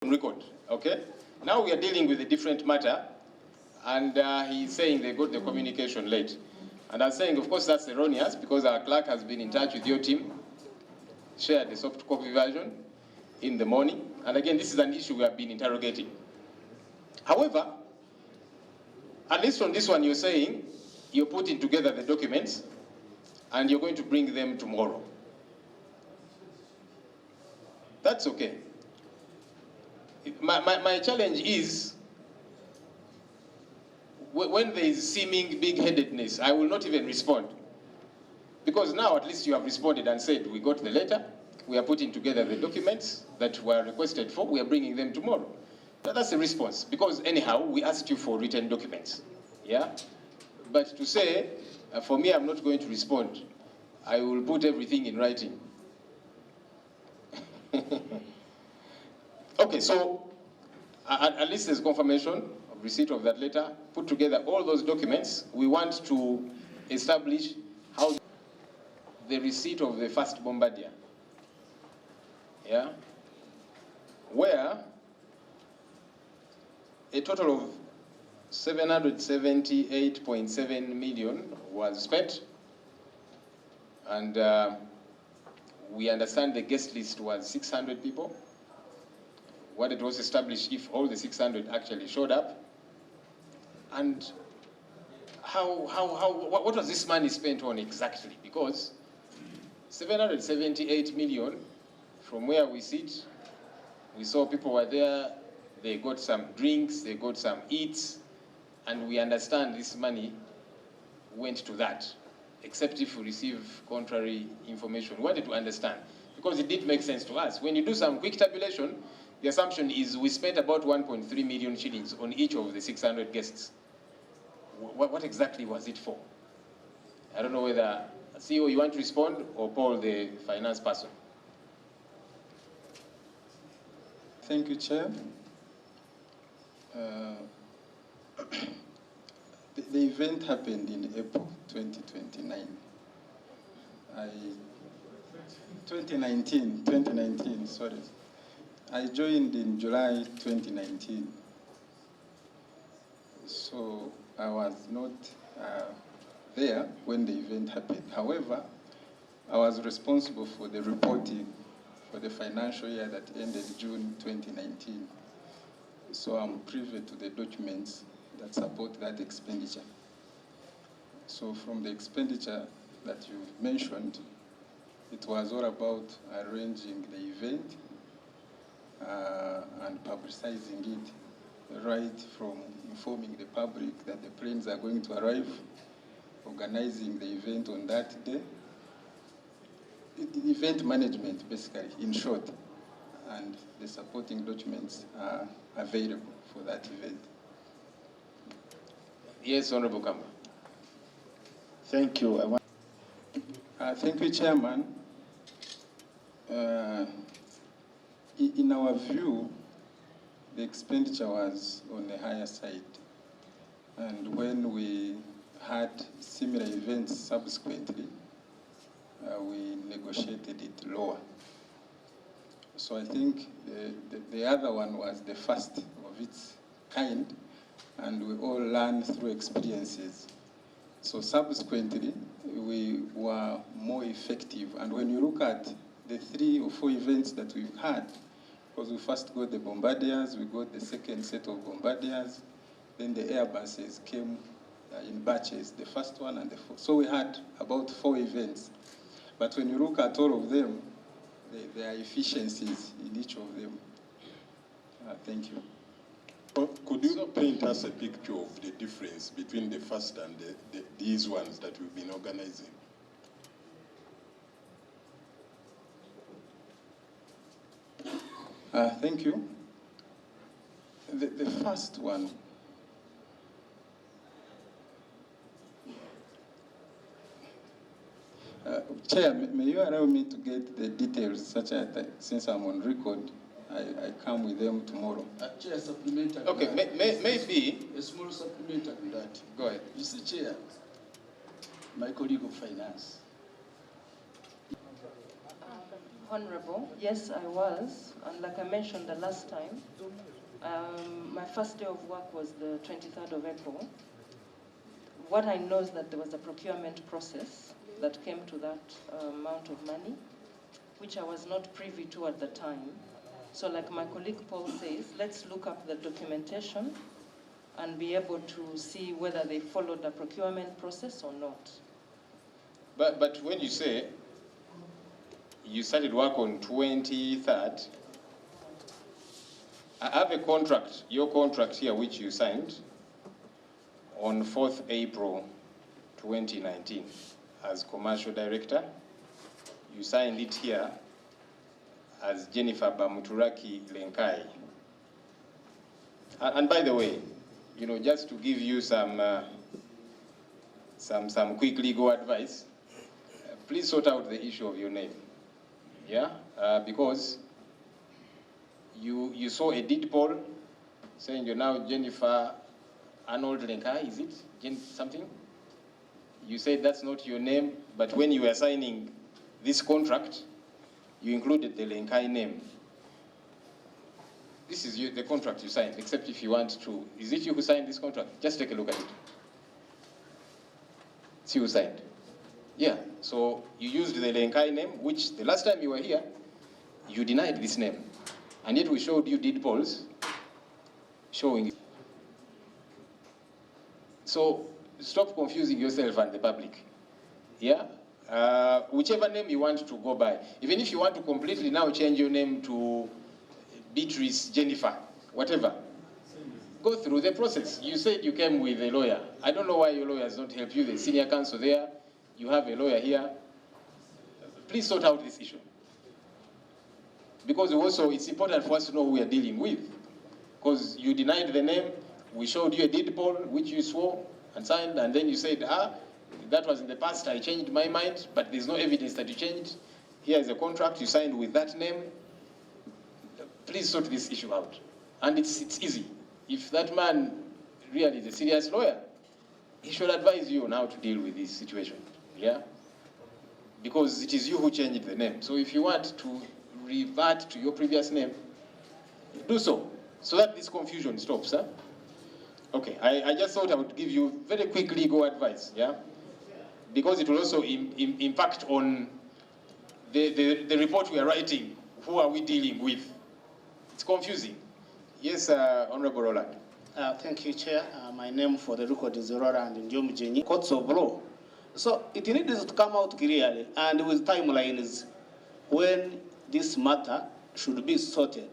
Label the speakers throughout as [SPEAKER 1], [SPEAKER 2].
[SPEAKER 1] record, okay? Now we are dealing with a different matter, and he's saying they got the communication late. And I'm saying, of course, that's erroneous, because our clerk has been in touch with your team, shared the soft copy version in the morning. And again, this is an issue we have been interrogating. However, at least on this one, you're saying you're putting together the documents and you're going to bring them tomorrow. That's okay. My challenge is, when there is seeming big-headedness, I will not even respond. Because now at least you have responded and said, we got the letter, we are putting together the documents that were requested for, we are bringing them tomorrow. That's a response, because anyhow, we asked you for written documents, yeah? But to say, for me, I'm not going to respond, I will put everything in writing. Okay, so at least there's confirmation of receipt of that letter, put together all those documents. We want to establish how the receipt of the first bombardier, yeah, where a total of 778.7 million was spent, and we understand the guest list was 600 people. What it was established if all the 600 actually showed up, and what was this money spent on exactly? Because 778 million, from where we sit, we saw people were there, they got some drinks, they got some eats, and we understand this money went to that, except if we receive contrary information. We wanted to understand, because it did make sense to us. When you do some quick tabulation, the assumption is we spent about 1.3 million shillings on each of the 600 guests. What exactly was it for? I don't know whether CEO, you want to respond, or Paul, the finance person?
[SPEAKER 2] Thank you, Chair. The event happened in April 2019. 2019, sorry. I joined in July 2019. So I was not there when the event happened. However, I was responsible for the reporting for the financial year that ended June 2019. So I'm privy to the documents that support that expenditure. So from the expenditure that you mentioned, it was all about arranging the event and publicizing it, right from informing the public that the planes are going to arrive, organizing the event on that day, event management, basically, in short, and the supporting documents are available for that event.
[SPEAKER 1] Yes, Honorable Kamba.
[SPEAKER 3] Thank you.
[SPEAKER 2] Thank you, Chairman. In our view, the expenditure was on the higher side. And when we had similar events subsequently, we negotiated it lower. So I think the other one was the first of its kind, and we all learned through experiences. So subsequently, we were more effective. And when you look at the 3 or 4 events that we've had, because we first got the bombardiers, we got the second set of bombardiers, then the Airbuses came in batches, the first one and the fourth. So we had about 4 events. But when you look at all of them, there are efficiencies in each of them. Thank you.
[SPEAKER 3] Could you paint us a picture of the difference between the first and these ones that we've been organizing?
[SPEAKER 2] Thank you. The first one, Chair, may you allow me to get the details such that since I'm on record, I come with them tomorrow.
[SPEAKER 4] Chair, supplementary.
[SPEAKER 1] Okay, maybe.
[SPEAKER 4] A small supplementary to that.
[SPEAKER 1] Go ahead.
[SPEAKER 4] Mr. Chair, my colleague of finance.
[SPEAKER 5] Honorable, yes, I was. And like I mentioned the last time, my first day of work was the 23rd of April. What I know is that there was a procurement process that came to that amount of money, which I was not privy to at the time. So like my colleague Paul says, let's look up the documentation and be able to see whether they followed the procurement process or not.
[SPEAKER 1] But when you say you started work on 23rd, I have a contract, your contract here, which you signed on 4th April 2019 as commercial director. You signed it here as Jennifer Bamuturaki Lenkai. And by the way, you know, just to give you some quick legal advice, please sort out the issue of your name, yeah? Because you saw a deed poll saying you're now Jennifer Arnold Lenkai, is it? Something? You said that's not your name, but when you were signing this contract, you included the Lenkai name. This is the contract you signed, except if you want to. Is it you who signed this contract? Just take a look at it. See who signed. Yeah, so you used the Lenkai name, which the last time you were here, you denied this name. And yet we showed you deed polls showing it. So stop confusing yourself and the public. Yeah? Whichever name you want to go by. Even if you want to completely now change your name to Beatrice, Jennifer, whatever, go through the process. You said you came with a lawyer. I don't know why your lawyers don't help you. The senior counsel there, you have a lawyer here. Please sort out this issue. Because also it's important for us to know who we are dealing with. Because you denied the name, we showed you a deed poll, which you swore and signed, and then you said, that was in the past, I changed my mind, but there's no evidence that you changed. Here is a contract you signed with that name. Please sort this issue out. And it's easy. If that man really is a serious lawyer, he should advise you on how to deal with this situation, yeah? Because it is you who changed the name. So if you want to revert to your previous name, do so that this confusion stops, huh? Okay, I just thought I would give you very quick legal advice, yeah? Because it will also impact on the report we are writing. Who are we dealing with? It's confusing. Yes, Honorable Roland.
[SPEAKER 6] Thank you, Chair. My name for the record is Roland Njomjenyi. Courts of law. So it needs to come out clearly and with timelines when this matter should be sorted.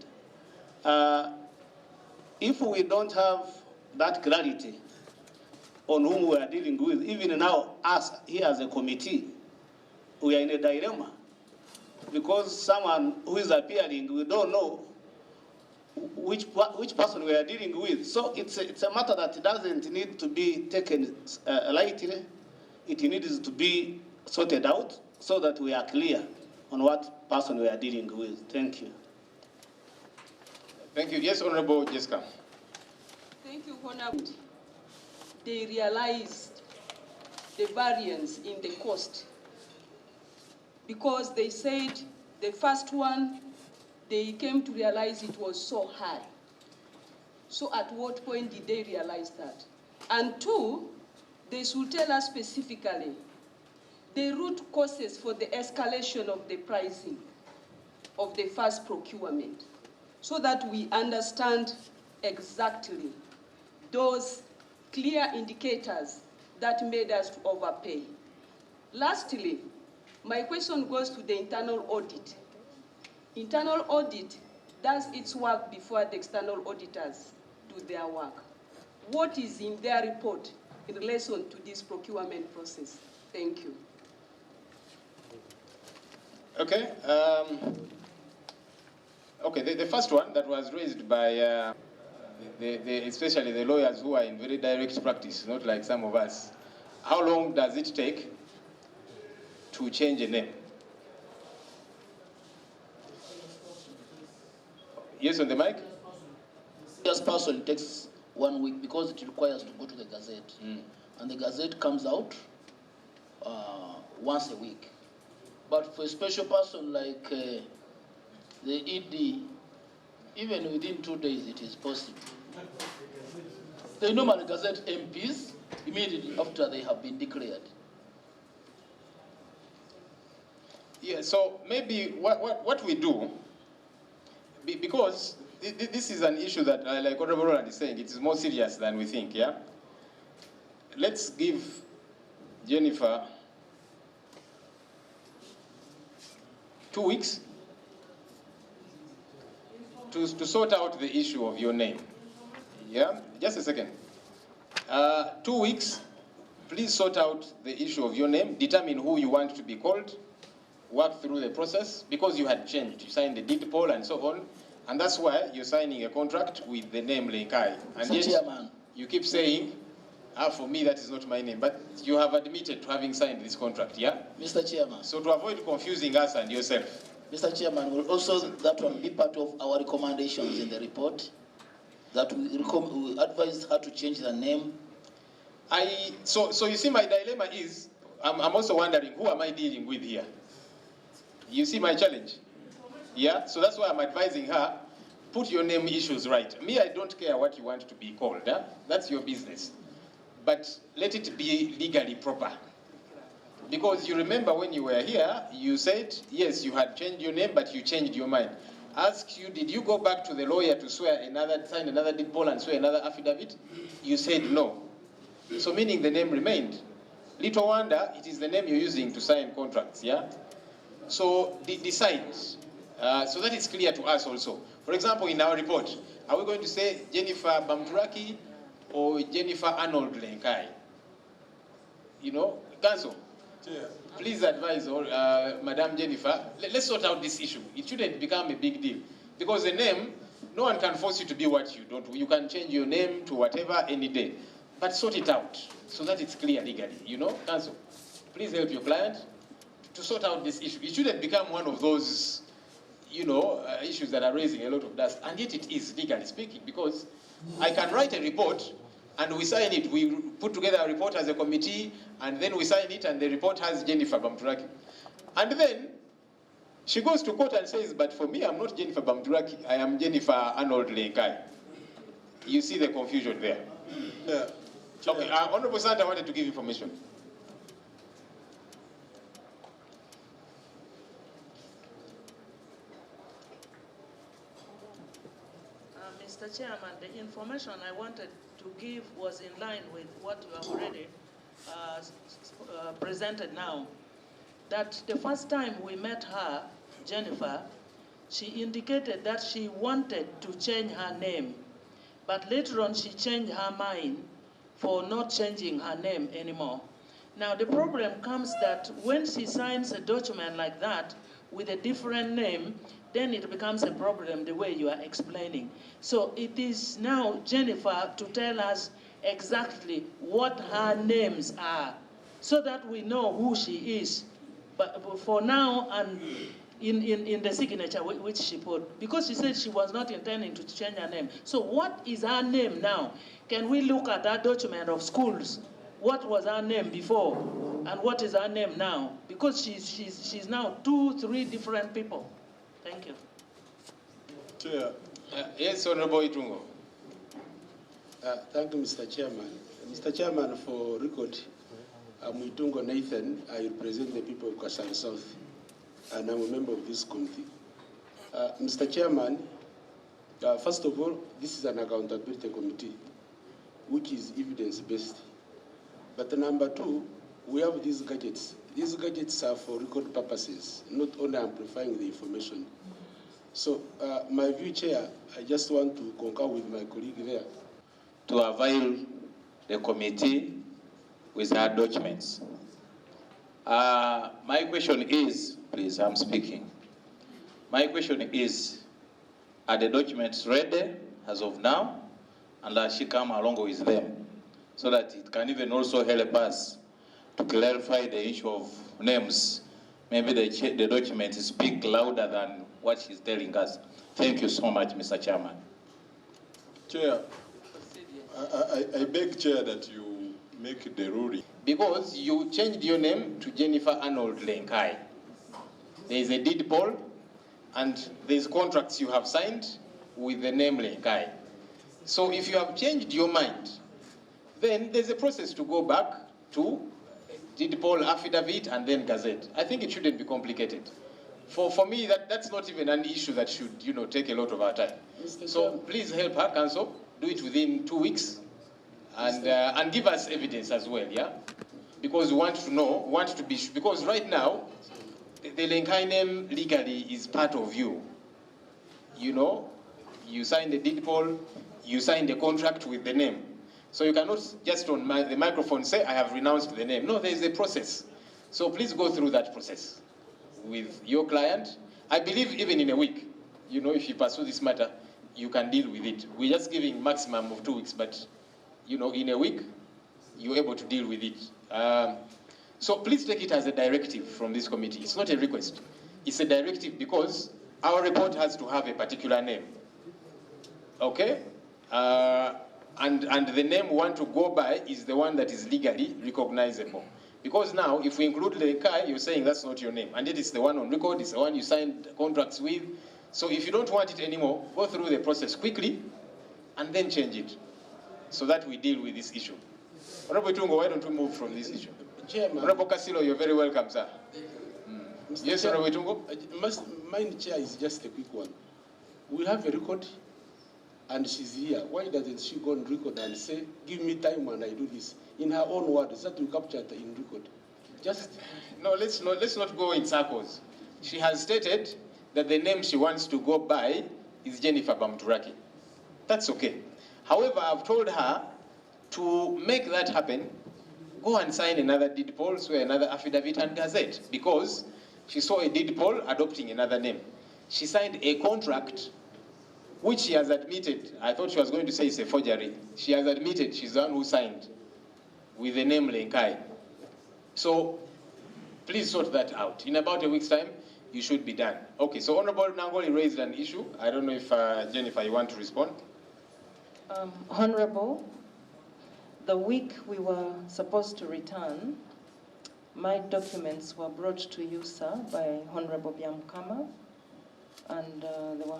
[SPEAKER 6] If we don't have that clarity on whom we are dealing with, even now, us here as a committee, we are in a dilemma. Because someone who is appearing, we don't know which person we are dealing with. So it's a matter that doesn't need to be taken lightly. It needs to be sorted out so that we are clear on what person we are dealing with. Thank you.
[SPEAKER 1] Thank you. Yes, Honorable Jessica.
[SPEAKER 7] Thank you, Honorable. They realized the variance in the cost because they said the first one, they came to realize it was so high. So at what point did they realize that? And two, they should tell us specifically the root causes for the escalation of the pricing of the first procurement so that we understand exactly those clear indicators that made us to overpay. Lastly, my question goes to the internal audit. Internal audit does its work before the external auditors do their work. What is in their report in relation to this procurement process? Thank you.
[SPEAKER 1] Okay. Okay, the first one that was raised by especially the lawyers who are in very direct practice, not like some of us. How long does it take to change a name? Yes, on the mic?
[SPEAKER 4] This person takes 1 week because it requires to go to the Gazette. And the Gazette comes out once a week. But for a special person like the ED, even within 2 days, it is possible. They normally gazette MPs immediately after they have been declared.
[SPEAKER 1] Yeah, so maybe what we do, because this is an issue that, like Honorable Roland is saying, it is more serious than we think, yeah? Let's give Jennifer 2 weeks to sort out the issue of your name. Yeah, just a second. 2 weeks, please sort out the issue of your name, determine who you want to be called, work through the process, because you had changed. You signed the deed poll and so on, and that's why you're signing a contract with the name Lenkai. And
[SPEAKER 4] Mr.
[SPEAKER 1] yet,
[SPEAKER 4] Chairman.
[SPEAKER 1] you keep saying, for me, that is not my name, but you have admitted to having signed this contract, yeah?
[SPEAKER 4] Mr. Chairman.
[SPEAKER 1] So to avoid confusing us and yourself. Mr.
[SPEAKER 4] Chairman, will also that one be part of our recommendations in the report? That we advise her to change the name?
[SPEAKER 1] So you see, my dilemma is, I'm also wondering, who am I dealing with here? You see my challenge? Yeah, so that's why I'm advising her, put your name issues right. Me, I don't care what you want to be called, huh? That's your business. But let it be legally proper. Because you remember when you were here, you said, yes, you had changed your name, but you changed your mind. Ask you, did you go back to the lawyer to sign another deed poll and swear another affidavit? You said no. So meaning the name remained. Little wonder, it is the name you're using to sign contracts, yeah? So decide. So that is clear to us also. For example, in our report, are we going to say Jennifer Bamturaki or Jennifer Arnold Lenkai? You know, Council, please advise Madam Jennifer, let's sort out this issue. It shouldn't become a big deal. Because the name, no one can force you to be what you don't. You can change your name to whatever any day. But sort it out so that it's clear legally. You know, Council, please help your client to sort out this issue. It shouldn't become one of those, you know, issues that are raising a lot of dust. And yet it is, legally speaking, because I can write a report and we sign it. We put together a report as a committee, and then we sign it, and the report has Jennifer Bamturaki. And then she goes to court and says, but for me, I'm not Jennifer Bamturaki, I am Jennifer Arnold Lenkai. You see the confusion there.
[SPEAKER 3] Yeah.
[SPEAKER 1] Okay, Honorable Santa wanted to give information.
[SPEAKER 8] Mr. Chairman, the information I wanted to give was in line with what you have already presented now. That the first time we met her, Jennifer, she indicated that she wanted to change her name, but later on she changed her mind for not changing her name anymore. Now the problem comes that when she signs a document like that with a different name, then it becomes a problem the way you are explaining. So it is now Jennifer to tell us exactly what her names are so that we know who she is. But for now, and in the signature which she put, because she said she was not intending to change her name. So what is her name now? Can we look at that document of schools? What was her name before, and what is her name now? Because she's now 2, 3 different people. Thank you.
[SPEAKER 3] Chair.
[SPEAKER 1] Yes, Honorable Itungo.
[SPEAKER 9] Thank you, Mr. Chairman. Mr. Chairman, for record, I'm Itungo Nathan. I represent the people of Kasai South, and I'm a member of this committee. Mr. Chairman, first of all, this is an accountability committee, which is evidence-based. But number 2, we have these gadgets. These gadgets are for record purposes, not only amplifying the information. So, my view, Chair, I just want to concur with my colleague there.
[SPEAKER 10] To avail the committee with her documents. My question is, please, I'm speaking. My question is, are the documents ready as of now? And has she come along with them? So that it can even also help us to clarify the issue of names. Maybe the documents speak louder than what she's telling us. Thank you so much, Mr. Chairman.
[SPEAKER 3] Chair, I beg, Chair, that you make the ruling.
[SPEAKER 1] Because you changed your name to Jennifer Arnold Lenkai. There is a deed poll, and there's contracts you have signed with the name Lenkai. So if you have changed your mind, then there's a process to go back to deed poll, affidavit, and then gazette. I think it shouldn't be complicated. For me, that's not even an issue that should, take a lot of our time. So please help her, council, do it within 2 weeks, and give us evidence as well, yeah? Because we want to know, because right now, the Lenkai name legally is part of you. You signed the deed poll, you signed a contract with the name. So you cannot just on the microphone say, I have renounced the name. No, there is a process. So please go through that process with your client. I believe even in a week, if you pursue this matter, you can deal with it. We're just giving maximum of 2 weeks, but in a week, you're able to deal with it. So please take it as a directive from this committee. It's not a request. It's a directive because our report has to have a particular name. Okay? And the name we want to go by is the one that is legally recognizable. Because now, if we include Lenkai, you're saying that's not your name. And it is the one on record, it's the one you signed contracts with. So if you don't want it anymore, go through the process quickly and then change it so that we deal with this issue. Honorable Tungo, why don't we move from this issue?
[SPEAKER 9] Chairman.
[SPEAKER 1] Honorable Casilo, you're very welcome, sir. Yes, Honorable Tungo?
[SPEAKER 9] Mine, Chair, is just a quick one. We have a record, and she's here. Why doesn't she go on record and say, give me time when I do this? In her own words, that we captured in record. Just...
[SPEAKER 1] No, let's not go in circles. She has stated that the name she wants to go by is Jennifer Bamturaki. That's okay. However, I've told her to make that happen, go and sign another deed poll, swear another affidavit and gazette, because she saw a deed poll adopting another name. She signed a contract which she has admitted. I thought she was going to say it's a forgery. She has admitted she's the one who signed with the name Lenkai. So please sort that out. In about a week's time, you should be done. Okay, so Honorable Nangoli raised an issue. I don't know if, Jennifer, you want to respond?
[SPEAKER 5] Honorable, the week we were supposed to return, my documents were brought to you, sir, by Honorable Byamukama. And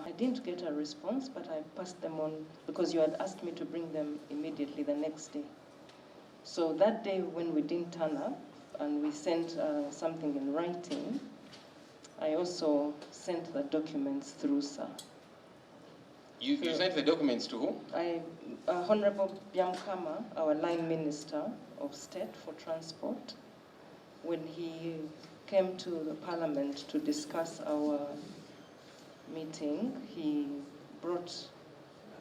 [SPEAKER 5] I didn't get a response, but I passed them on because you had asked me to bring them immediately the next day. So that day when we didn't turn up and we sent something in writing, I also sent the documents through, sir.
[SPEAKER 1] You sent the documents to who?
[SPEAKER 5] Honorable Byamukama, our line minister of state for transport, when he came to the parliament to discuss our meeting, he brought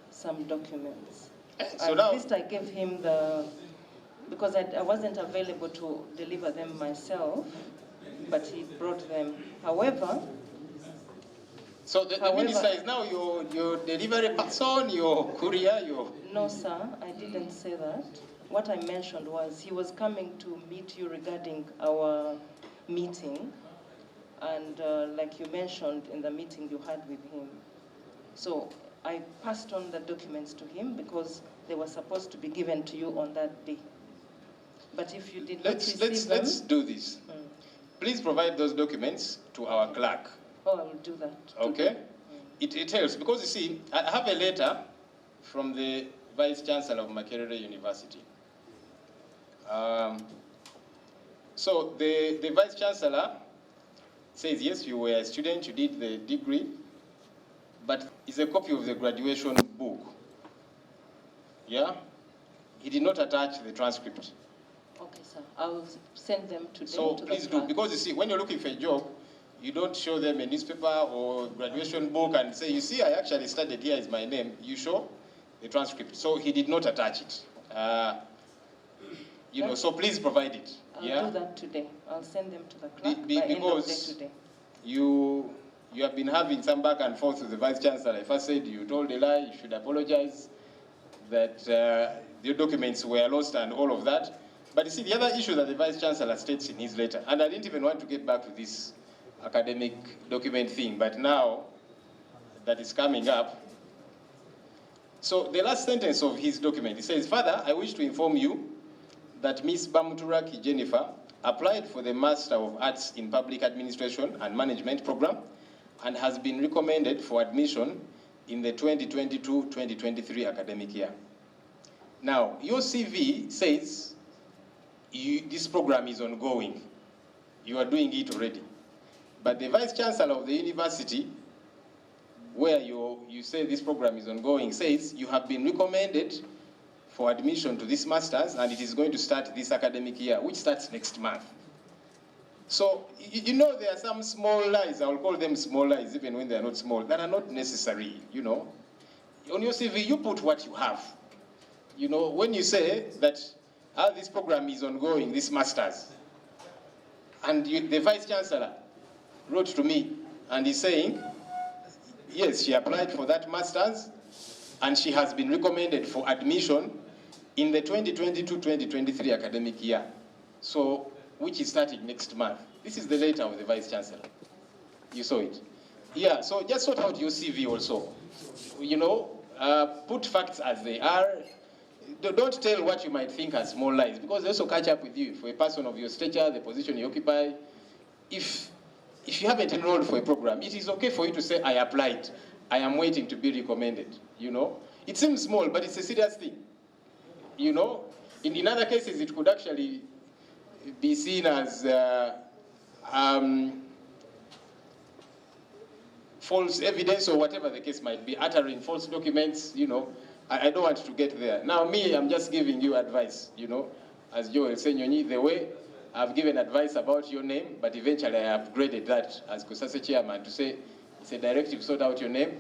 [SPEAKER 5] some documents.
[SPEAKER 1] So
[SPEAKER 5] At
[SPEAKER 1] now,
[SPEAKER 5] least I gave him because I wasn't available to deliver them myself, but he brought them. However,
[SPEAKER 1] so the minister is now your delivery person, your courier, your...
[SPEAKER 5] No, sir, I didn't say that. What I mentioned was he was coming to meet you regarding our meeting, and like you mentioned in the meeting you had with him. So I passed on the documents to him because they were supposed to be given to you on that day. But if you did not receive them...
[SPEAKER 1] Let's do this. Please provide those documents to our clerk.
[SPEAKER 5] Oh, I will do that.
[SPEAKER 1] Okay? It helps, because you see, I have a letter from the Vice Chancellor of Makerere University. So the Vice Chancellor says, yes, you were a student, you did the degree, but it's a copy of the graduation book. Yeah? He did not attach the transcript.
[SPEAKER 5] Okay, sir. I'll send them today
[SPEAKER 1] So
[SPEAKER 5] to
[SPEAKER 1] please
[SPEAKER 5] the
[SPEAKER 1] do,
[SPEAKER 5] clerk.
[SPEAKER 1] because you see, when you're looking for a job, you don't show them a newspaper or graduation book and say, you see, I actually studied, here is my name. You show the transcript. So he did not attach it. So please provide it.
[SPEAKER 5] I'll do that today. I'll send them to the clerk by end of day today.
[SPEAKER 1] You have been having some back and forth with the Vice Chancellor. I first said you told a lie, you should apologize, that your documents were lost and all of that. But you see, the other issue that the Vice Chancellor states in his letter, and I didn't even want to get back to this academic document thing, but now that is coming up. So the last sentence of his document, he says, "Further, I wish to inform you that Ms. Bamturaki Jennifer applied for the Master of Arts in Public Administration and Management program and has been recommended for admission in the 2022-2023 academic year. Now, your CV says this program is ongoing. You are doing it already. But the Vice Chancellor of the university, where you say this program is ongoing, says you have been recommended for admission to this master's, and it is going to start this academic year, which starts next month. So, you know, there are some small lies, I will call them small lies, even when they are not small, that are not necessary, you know. On your CV, you put what you have. You know, when you say that this program is ongoing, this master's, and the Vice Chancellor wrote to me, and he's saying, yes, she applied for that master's, and she has been recommended for admission in the 2022-2023 academic year, so, which is starting next month. This is the letter of the Vice Chancellor. You saw it. Yeah, so just sort out your CV also. You know, put facts as they are. Don't tell what you might think are small lies, because they also catch up with you. For a person of your stature, the position you occupy, if you haven't enrolled for a program, it is okay for you to say, I applied, I am waiting to be recommended, you know. It seems small, but it's a serious thing. You know, in other cases, it could actually be seen as false evidence or whatever the case might be, uttering false documents, you know. I don't want to get there. Now, me, I'm just giving you advice, you know, as Joel Senyonyi, the way I've given advice about your name, but eventually I upgraded that as Kusase chairman to say, it's a directive, sort out your name.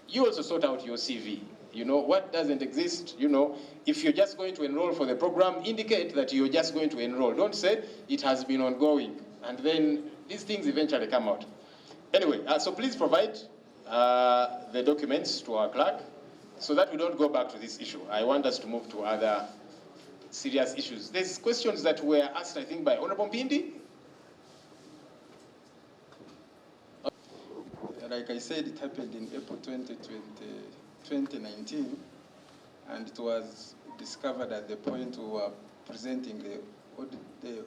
[SPEAKER 1] You also sort out your CV. You know, what doesn't exist, you know, if you're just going to enroll for the program, indicate that you're just going to enroll. Don't say it has been ongoing, and then these things eventually come out. Anyway, so please provide the documents to our clerk so that we don't go back to this issue. I want us to move to other serious issues. There's questions that were asked, I think, by Honorable Mpindi.
[SPEAKER 2] Like I said, it happened in April 2019, and it was discovered at the point we were presenting the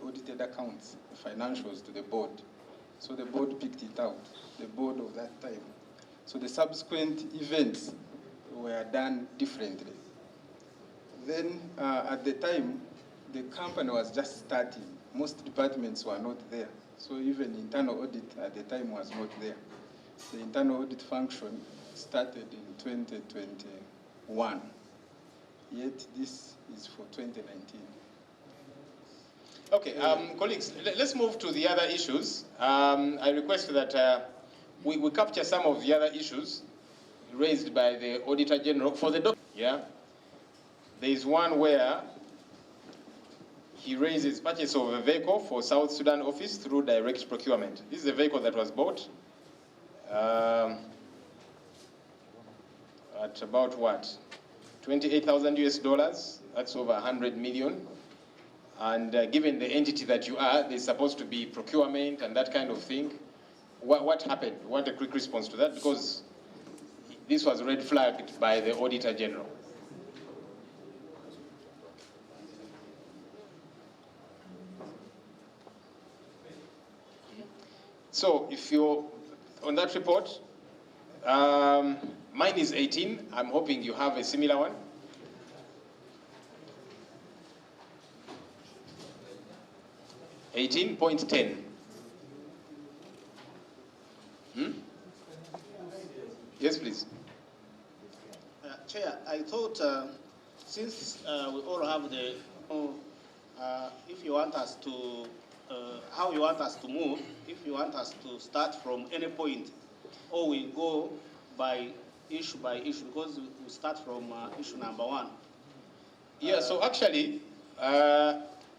[SPEAKER 2] audited accounts, the financials to the board. So the board picked it out, the board of that time. So the subsequent events were done differently. Then at the time, the company was just starting. Most departments were not there. So even internal audit at the time was not there. The internal audit function started in 2021, yet this is for 2019.
[SPEAKER 1] Okay, colleagues, let's move to the other issues. I request that we capture some of the other issues raised by the Auditor General for the yeah. There is one where he raises purchase of a vehicle for South Sudan office through direct procurement. This is a vehicle that was bought at about what? 28,000 US dollars. That's over 100 million. And given the entity that you are, there's supposed to be procurement and that kind of thing. What happened? We want a quick response to that, because this was red flagged by the Auditor General. So if you're on that report, mine is 18. I'm hoping you have a similar one. .10. Yes, please.
[SPEAKER 6] Chair, I thought since we all have the, if you want us to, how you want us to move, if you want us to start from any point, or we go by issue, because we start from issue number 1.
[SPEAKER 1] Yeah, so actually,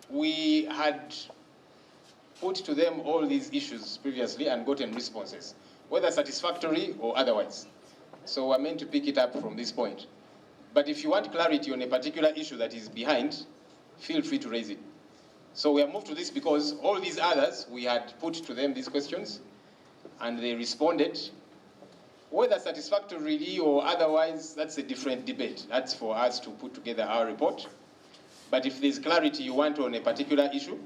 [SPEAKER 1] we had put to them all these issues previously and gotten responses, whether satisfactory or otherwise. So we're meant to pick it up from this point. But if you want clarity on a particular issue that is behind, feel free to raise it. So we have moved to this because all these others, we had put to them these questions, and they responded. Whether satisfactorily or otherwise, that's a different debate. That's for us to put together our report. But if there's clarity you want on a particular issue,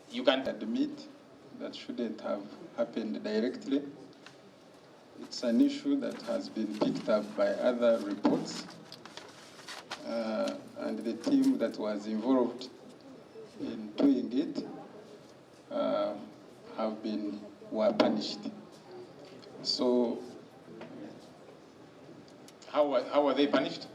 [SPEAKER 1] you can
[SPEAKER 2] admit that shouldn't have happened directly. It's an issue that has been picked up by other reports, and the team that was involved in doing it were punished. So,
[SPEAKER 1] how were they punished?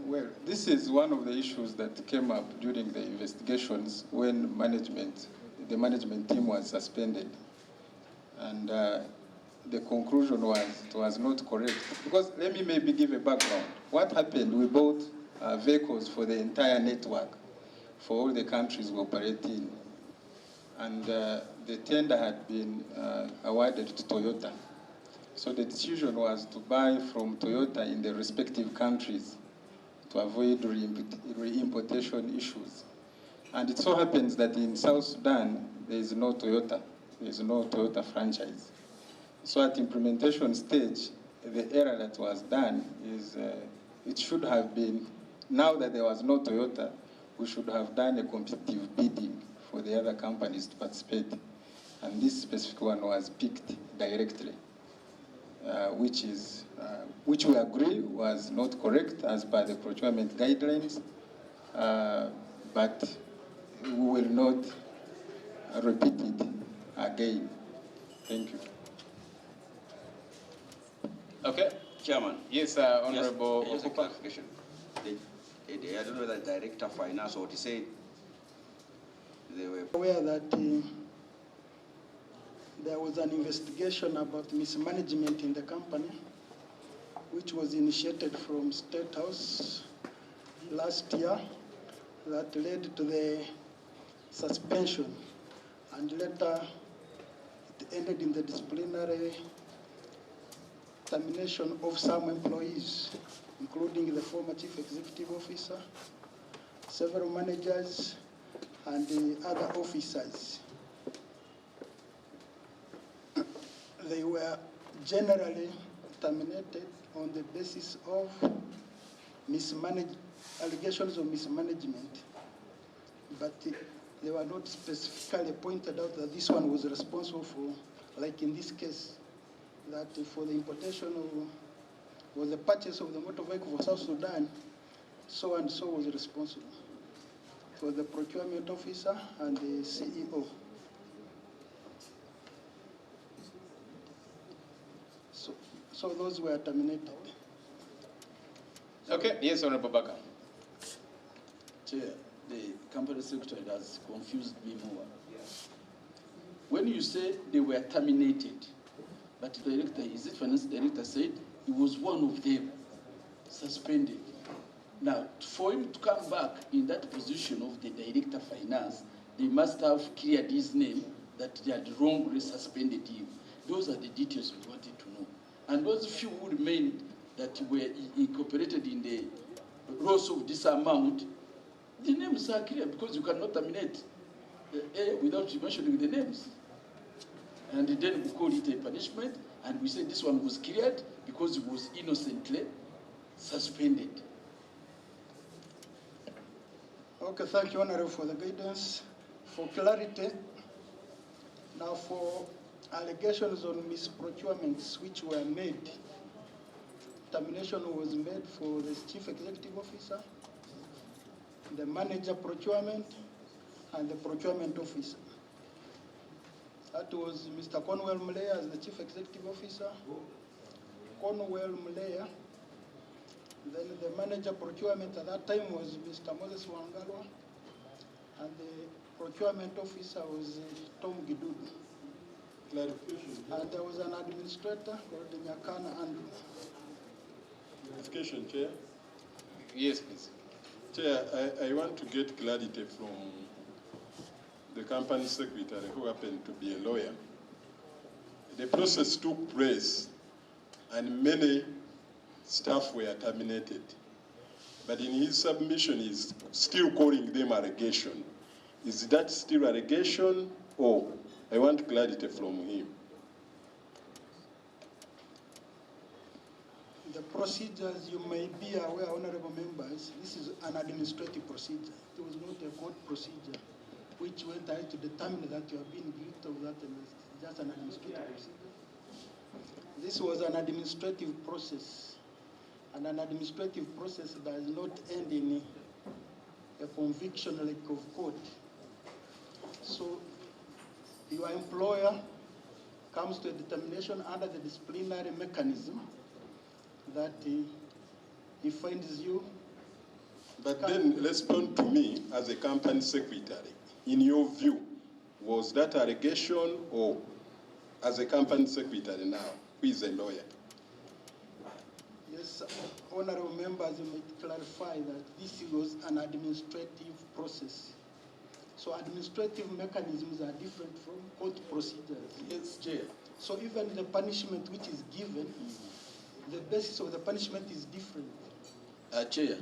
[SPEAKER 2] Well, this is one of the issues that came up during the investigations when the management team was suspended. And the conclusion was it was not correct. Because let me maybe give a background. What happened, we bought vehicles for the entire network for all the countries we operate in. And the tender had been awarded to Toyota. So the decision was to buy from Toyota in the respective countries to avoid re-importation issues. And it so happens that in South Sudan, there is no Toyota. There is no Toyota franchise. So at implementation stage, the error that was done is it should have been, now that there was no Toyota, we should have done a competitive bidding for the other companies to participate. And this specific one was picked directly, which we agree was not correct as per the procurement guidelines, but we will not repeat it again. Thank you.
[SPEAKER 1] Okay.
[SPEAKER 11] Chairman.
[SPEAKER 1] Yes, Honorable.
[SPEAKER 11] Just a clarification. I don't know whether the Director of Finance or to say they were
[SPEAKER 12] aware that there was an investigation about mismanagement in the company, which was initiated from State House last year, that led to the suspension, and later it ended in the disciplinary termination of some employees, including the former Chief Executive Officer, several managers, and the other officers. They were generally terminated on the basis of allegations of mismanagement, but they were not specifically pointed out that this one was responsible for, like in this case, that for the importation of, or the purchase of the motor vehicle for South Sudan, so and so was responsible. For the procurement officer and the CEO. So those were terminated.
[SPEAKER 1] Okay, yes, Honorable Baka.
[SPEAKER 4] Chair, the company secretary has confused me more. When you say they were terminated, but the director, is it finance director said he was one of them suspended. Now, for him to come back in that position of the director of finance, they must have cleared his name that they had wrongly suspended him. Those are the details we wanted to know. And those few who remained that were incorporated in the loss of this amount, the names are clear because you cannot terminate without mentioning the names. And then we call it a punishment, and we said this one was cleared because it was innocently suspended.
[SPEAKER 12] Okay, thank you, Honorable, for the guidance. For clarity, now for allegations on misprocurements which were made, termination was made for the Chief Executive Officer, the Manager Procurement, and the Procurement Officer. That was Mr. Conwell Mleya as the Chief Executive Officer, Conwell Mleya. Then the Manager Procurement at that time was Mr. Moses Wangalwa, and the Procurement Officer was Tom Gidudu.
[SPEAKER 3] Clarification.
[SPEAKER 12] And there was an administrator called Nyakana Andrew.
[SPEAKER 3] Clarification, Chair.
[SPEAKER 1] Yes, please.
[SPEAKER 3] Chair, I want to get clarity from the company secretary, who happened to be a lawyer. The process took place, and many staff were terminated. But in his submission, he's still calling them allegation. Is that still allegation, or I want clarity from him?
[SPEAKER 12] The procedures, you may be aware, honorable members, this is an administrative procedure. It was not a court procedure. It which went ahead to determine that you have been guilty of that, and it's just an administrative procedure. This was an administrative process, and an administrative process does not end in a conviction like of court. So your employer comes to a determination under the disciplinary mechanism that he finds you.
[SPEAKER 3] But then respond to me as a company secretary. In your view, was that allegation, or as a company secretary now, who is a lawyer?
[SPEAKER 12] Yes, honorable members, you might clarify that this was an administrative process. So administrative mechanisms are different from court procedures.
[SPEAKER 4] Yes, Chair.
[SPEAKER 12] So even the punishment which is given, the basis of the punishment is different.
[SPEAKER 4] Chair,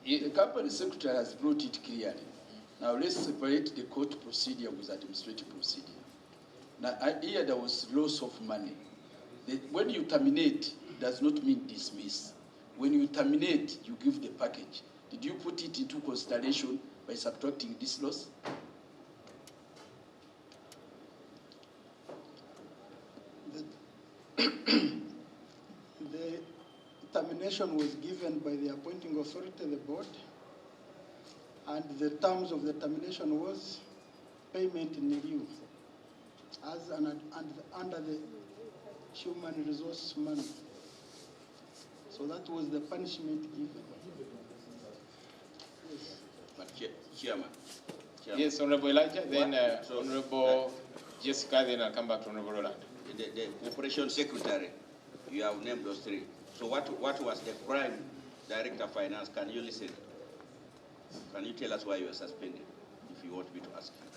[SPEAKER 4] the company secretary has brought it clearly. Now let's separate the court procedure with administrative procedure. Now here there was loss of money. When you terminate, does not mean dismiss. When you terminate, you give the package. Did you put it into consideration by subtracting this loss?
[SPEAKER 12] The termination was given by the appointing authority, the board, and the terms of the termination was payment in lieu, as under the human resource manual. So that was the punishment given. Yes.
[SPEAKER 11] But Chairman.
[SPEAKER 1] Yes, Honorable Elijah, then Honorable Jessica, then I'll come back to Honorable Roland.
[SPEAKER 11] The operation secretary, you have named those three. So what was the crime, Director of Finance? Can you listen? Can you tell us why you were suspended, if you want me to ask you?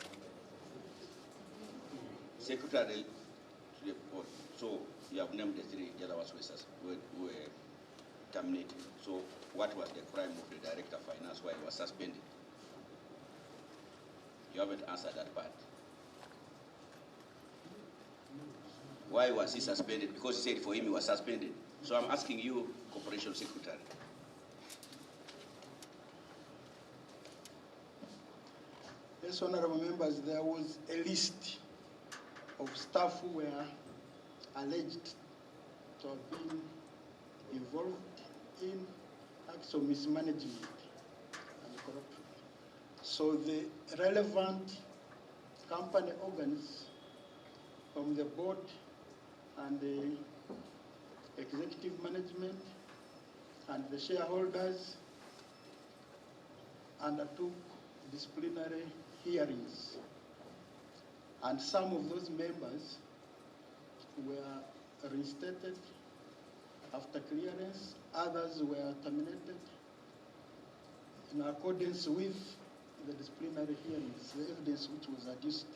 [SPEAKER 11] Secretary to the board. So you have named the three, the other ones were terminated. So what was the crime of the Director of Finance, why he was suspended? You haven't answered that part. Why was he suspended? Because he said for him he was suspended. So I'm asking you, Corporation Secretary.
[SPEAKER 12] Yes, honorable members, there was a list of staff who were alleged to have been involved in acts of mismanagement and corruption. So the relevant company organs from the board and the executive management and the shareholders undertook disciplinary hearings. And some of those members were reinstated after clearance, others were terminated in accordance with the disciplinary hearings, the evidence which was adduced.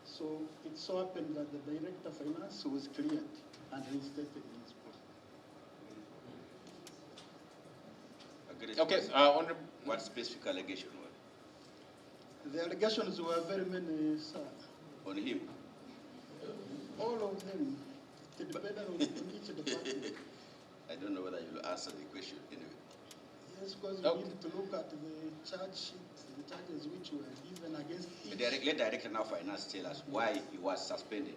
[SPEAKER 12] So it so happened that the Director of Finance was cleared and reinstated in his post.
[SPEAKER 11] Okay, what specific allegation was?
[SPEAKER 12] The allegations were very many, sir.
[SPEAKER 11] On him?
[SPEAKER 12] All of them. It depended on each department.
[SPEAKER 11] I don't know whether you'll answer the question anyway.
[SPEAKER 12] Yes, because we need to look at the charge sheets, the charges which were given against each.
[SPEAKER 11] Let Director now Finance tell us why he was suspended.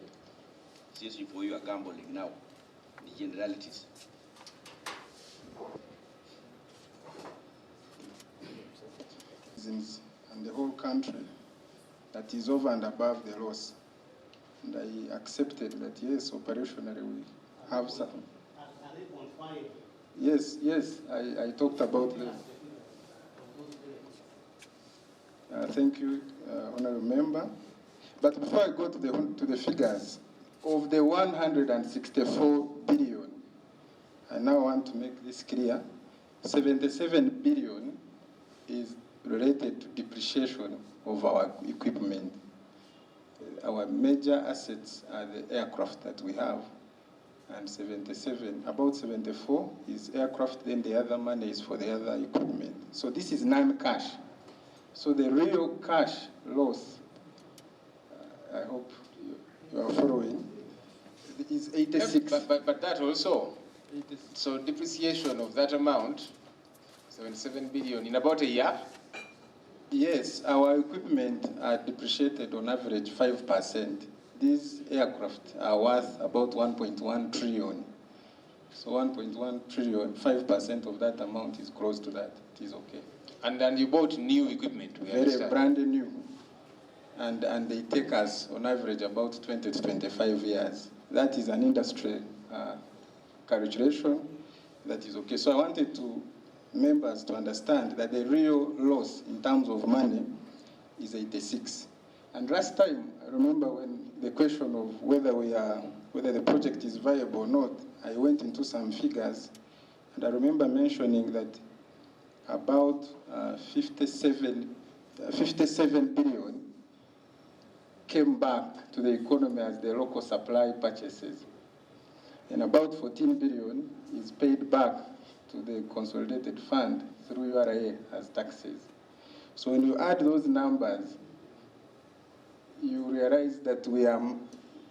[SPEAKER 11] Since for you are gambling now, the generalities.
[SPEAKER 2] And the whole country that is over and above the laws. And I accepted that, yes, operationally we have some. Yes, I talked about them. Thank you, Honourable Member. But before I go to the figures, of the 164 billion, I now want to make this clear, 77 billion is related to depreciation of our equipment. Our major assets are the aircraft that we have, and 77, about 74 is aircraft, then the other money is for the other equipment. So this is non-cash. So the real cash loss, I hope you are following, is 86.
[SPEAKER 1] But that also, so depreciation of that amount, 77 billion, in about a year?
[SPEAKER 2] Yes, our equipment are depreciated on average 5%. These aircraft are worth about 1.1 trillion. So 1.1 trillion, 5% of that amount is close to that. It is okay.
[SPEAKER 1] And you bought new equipment, we
[SPEAKER 2] Very
[SPEAKER 1] understand.
[SPEAKER 2] brand new. And they take us on average about 20 to 25 years. That is an industry calculation that is okay. So I wanted members to understand that the real loss in terms of money is 86. And last time, I remember when the question of whether the project is viable or not, I went into some figures, and I remember mentioning that about 57 billion came back to the economy as the local supply purchases. And about 14 billion is paid back to the consolidated fund through URA as taxes. So when you add those numbers, you realize that we are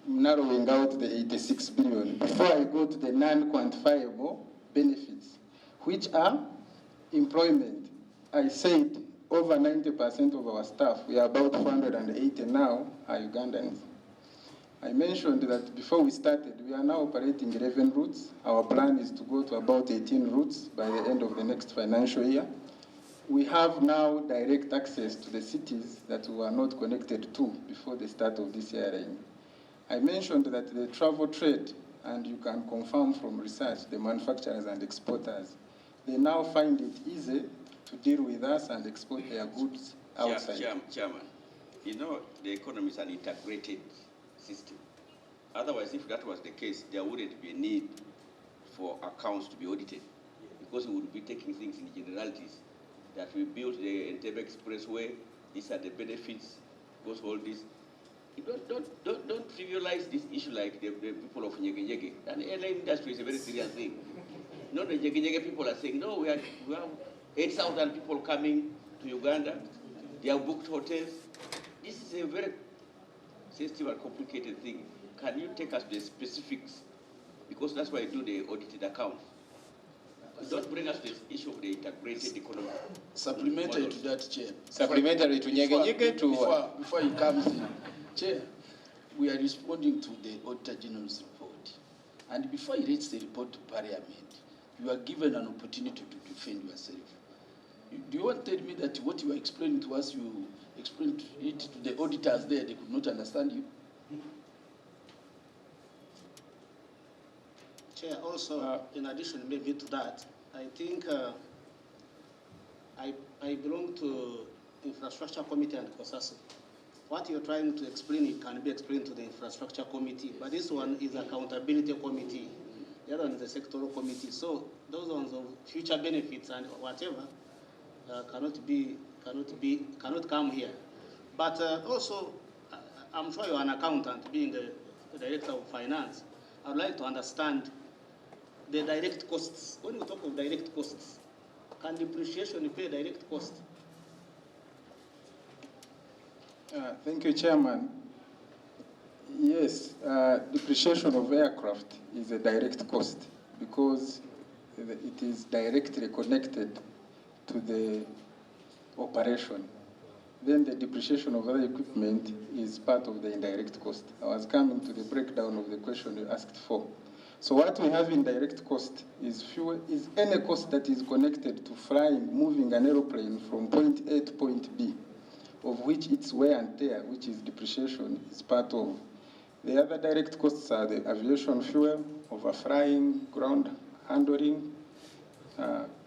[SPEAKER 2] narrowing out the 86 billion. Before I go to the non-quantifiable benefits, which are employment. I said over 90% of our staff, we are about 480 now, are Ugandans. I mentioned that before we started, we are now operating 11 routes. Our plan is to go to about 18 routes by the end of the next financial year. We have now direct access to the cities that we were not connected to before the start of this Airline. I mentioned that the travel trade, and you can confirm from research, the manufacturers and exporters, they now find it easy to deal with us and export their goods outside.
[SPEAKER 11] Chairman, you know the economy is an integrated system. Otherwise, if that was the case, there wouldn't be a need for accounts to be audited, because we would be taking things in generalities. That we built the Entebbe Expressway, these are the benefits, goes all this. You don't trivialize this issue like the people of Nyege Nyege. And the airline industry is a very serious thing. Not the Nyege Nyege people are saying, no, we have 8,000 people coming to Uganda. They have booked hotels. This is a very sensitive and complicated thing. Can you take us to the specifics? Because that's why I do the audited accounts. Don't bring us this issue of the integrated economy.
[SPEAKER 4] Supplementary to that, Chair.
[SPEAKER 1] Supplementary to Nyege Nyege to...
[SPEAKER 4] Before he comes in, Chair, we are responding to the Auditor General's report. And before he reads the report to Parliament, you are given an opportunity to defend yourself. Do you want to tell me that what you are explaining to us, you explained it to the auditors there, they could not understand you?
[SPEAKER 13] Chair, also, in addition maybe to that, I think I belong to Infrastructure Committee and COSASO. What you're trying to explain, it can be explained to the Infrastructure Committee, but this one is Accountability Committee. The other one is the Sectoral Committee. So those ones of future benefits and whatever cannot come here. But also, I'm sure you're an accountant, being the Director of Finance. I'd like to understand the direct costs. When we talk of direct costs, can depreciation pay direct cost?
[SPEAKER 2] Thank you, Chairman. Yes, depreciation of aircraft is a direct cost because it is directly connected to the operation. Then the depreciation of other equipment is part of the indirect cost. I was coming to the breakdown of the question you asked for. So what we have in direct cost is any cost that is connected to flying, moving an aeroplane from point A to point B, of which its wear and tear, which is depreciation, is part of. The other direct costs are the aviation fuel, overflying, ground handling,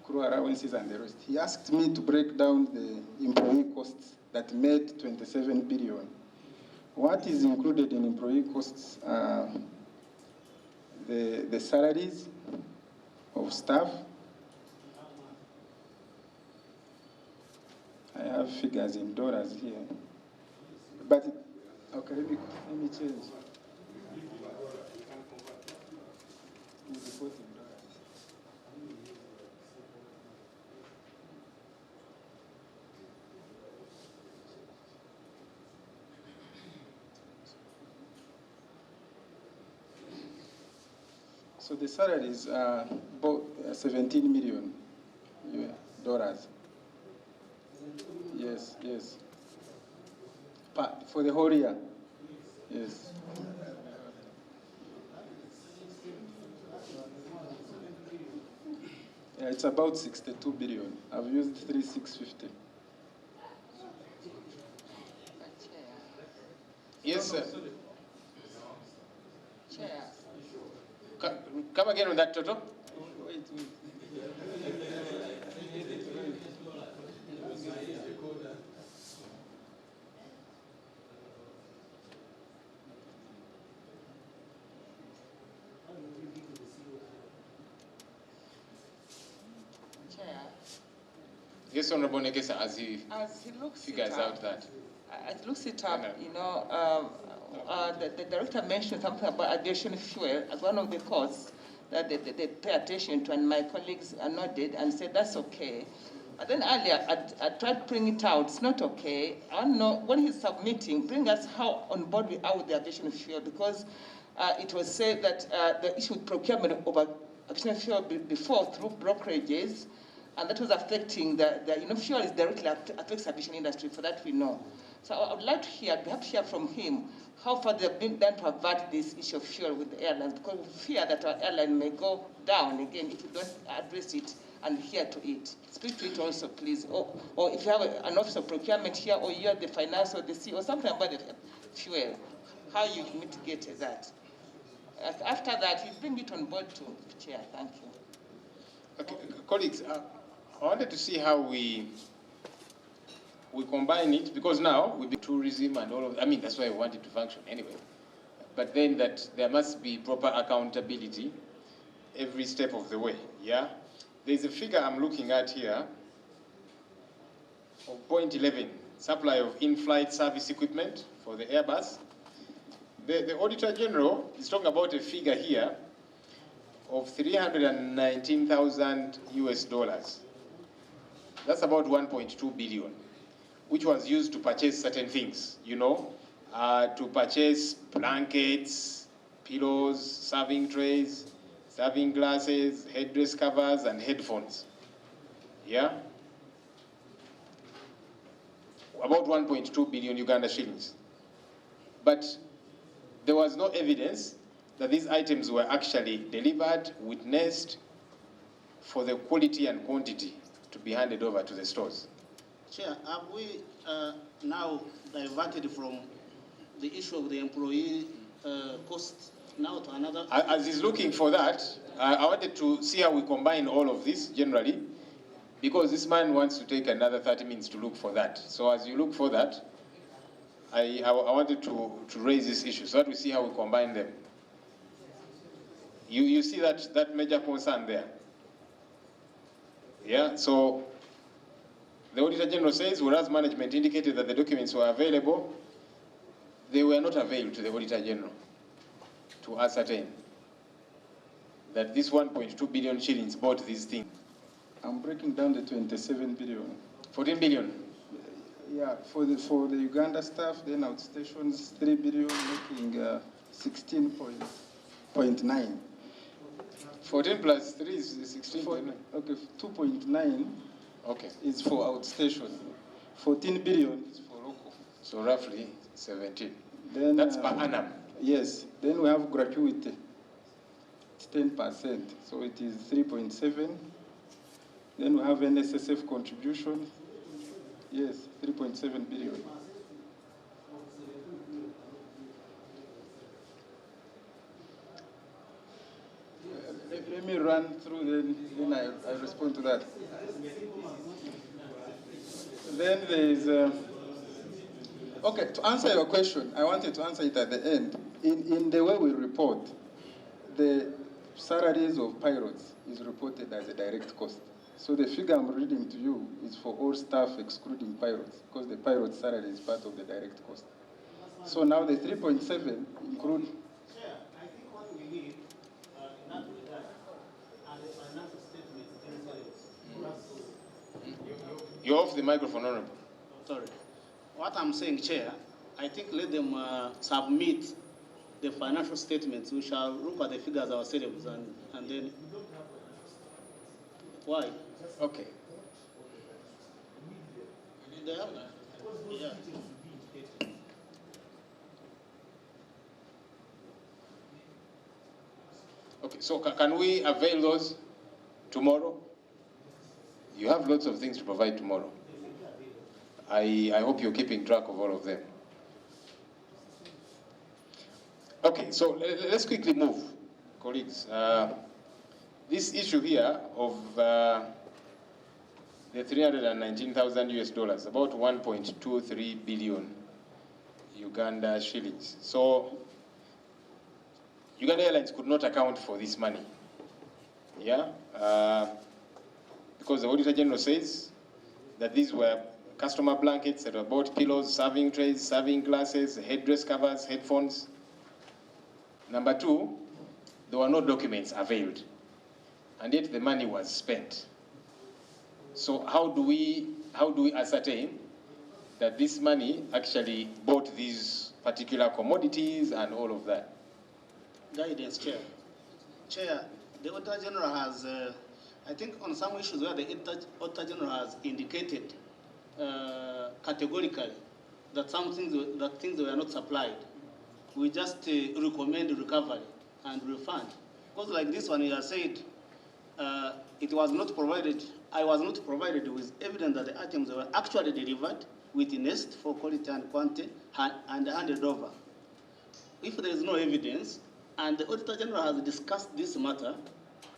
[SPEAKER 2] crew allowances, and the rest. He asked me to break down the employee costs that made 27 billion. What is included in employee costs are the salaries of staff. I have figures in dollars here. But, okay, let me change. We report in dollars. So the salaries are both $17 million. Yes, yes. For the whole year. Yes. Yeah, it's about 62 billion. I've used 3,650.
[SPEAKER 1] Yes, sir.
[SPEAKER 14] Chair.
[SPEAKER 1] Come again on that, Toto.
[SPEAKER 2] Wait.
[SPEAKER 14] Chair.
[SPEAKER 1] Yes, Honorable Nekesa, as he
[SPEAKER 14] looks
[SPEAKER 1] figures out that.
[SPEAKER 14] As he looks it up, you know, the director mentioned something about aviation fuel as one of the costs that they pay attention to, and my colleagues nodded and said that's okay. And then earlier, I tried to bring it out. It's not okay. I don't know, when he's submitting, bring us how on board we are with the aviation fuel, because it was said that the issue with procurement of aviation fuel before through brokerages, and that was affecting fuel is directly affects the aviation industry, for that we know. So I would like to hear, perhaps hear from him, how far they've been done to avert this issue of fuel with the airlines, because we fear that our airline may go down again if we don't address it and adhere to it. Speak to it also, please. Or if you have an office of procurement here, or you are the finance or the CEO, or something about the fuel, how you mitigate that. After that, you bring it on board to Chair. Thank you.
[SPEAKER 1] Okay, colleagues, I wanted to see how we combine it, because now with the tourism and all of, I mean, that's why I want it to function anyway. But then that there must be proper accountability every step of the way, yeah? There's a figure I'm looking at here of point 11, supply of in-flight service equipment for the Airbus. The Auditor General is talking about a figure here of 319,000 US dollars. That's about 1.2 billion, which was used to purchase certain things, you know, to purchase blankets, pillows, serving trays, serving glasses, headdress covers, and headphones. Yeah? About 1.2 billion Uganda shillings. But there was no evidence that these items were actually delivered, witnessed, for the quality and quantity to be handed over to the stores.
[SPEAKER 13] Chair, have we now diverted from the issue of the employee cost now to another?
[SPEAKER 1] As he's looking for that, I wanted to see how we combine all of this generally, because this man wants to take another 30 minutes to look for that. So as you look for that, I wanted to raise this issue so that we see how we combine them. You see that major concern there? Yeah, so the Auditor General says, whereas management indicated that the documents were available, they were not available to the Auditor General to ascertain that this 1.2 billion shillings bought these things.
[SPEAKER 2] I'm breaking down the 27 billion.
[SPEAKER 1] 14 billion?
[SPEAKER 2] Yeah, for the Uganda staff, then outstations 3 billion, making 16.9.
[SPEAKER 1] 14 plus 3 is 16.9.
[SPEAKER 2] Okay, 2.9
[SPEAKER 1] okay.
[SPEAKER 2] is for outstation. 14 billion is for local.
[SPEAKER 1] So roughly 17.
[SPEAKER 2] Then,
[SPEAKER 1] that's per annum.
[SPEAKER 2] Yes. Then we have gratuity. It's 10%. So it is 3.7. Then we have NSSF contribution. Yes, 3.7 billion. Let me run through, then I respond to that. Then there is, okay, to answer your question, I wanted to answer it at the end. In the way we report, the salaries of pilots is reported as a direct cost. So the figure I'm reading to you is for all staff excluding pilots, because the pilot salary is part of the direct cost. So now the 3.7 include.
[SPEAKER 15] Chair, I think what we need in that regard are the financial statements themselves.
[SPEAKER 1] You're off the microphone, Honorable.
[SPEAKER 13] Sorry. What I'm saying, Chair, I think let them submit the financial statements. We shall look at the figures ourselves and then. Why?
[SPEAKER 1] Okay.
[SPEAKER 13] They have, yeah.
[SPEAKER 1] Okay, so can we avail those tomorrow? You have lots of things to provide tomorrow. I hope you're keeping track of all of them. Okay, so let's quickly move, colleagues. This issue here of the 319,000 US dollars, about 1.23 billion Uganda shillings. So Uganda Airlines could not account for this money. Yeah, because the Auditor General says that these were customer blankets that were bought, pillows, serving trays, serving glasses, headdress covers, headphones. Number two, there were no documents availed, and yet the money was spent. So how do we ascertain that this money actually bought these particular commodities and all of that?
[SPEAKER 13] Guidance, Chair. Chair, the Auditor General has, I think on some issues where the Auditor General has indicated categorically that things were not supplied, we just recommend recovery and refund. Because like this one, you have said, it was not provided, I was not provided with evidence that the items were actually delivered, witnessed for quality and quantity, and handed over. If there is no evidence, and the Auditor General has discussed this matter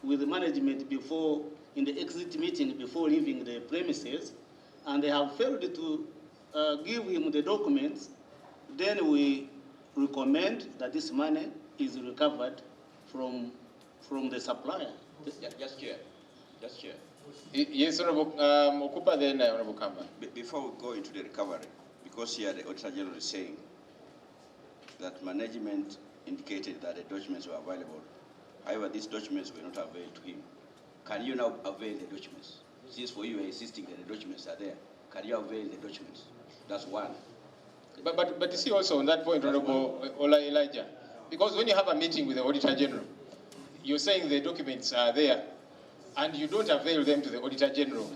[SPEAKER 13] with the management before, in the exit meeting before leaving the premises, and they have failed to give him the documents, then we recommend that this money is recovered from the supplier.
[SPEAKER 11] Just chair.
[SPEAKER 1] Yes, Honorable Okupa, then Honorable Kamba.
[SPEAKER 11] Before we go into the recovery, because here the Auditor General is saying that management indicated that the documents were available. However, these documents were not available to him. Can you now avail the documents? Since for you are insisting that the documents are there, can you avail the documents? That's one.
[SPEAKER 1] But you see also on that point, Honorable Ola Elijah, because when you have a meeting with the Auditor General, you're saying the documents are there, and you don't avail them to the Auditor General.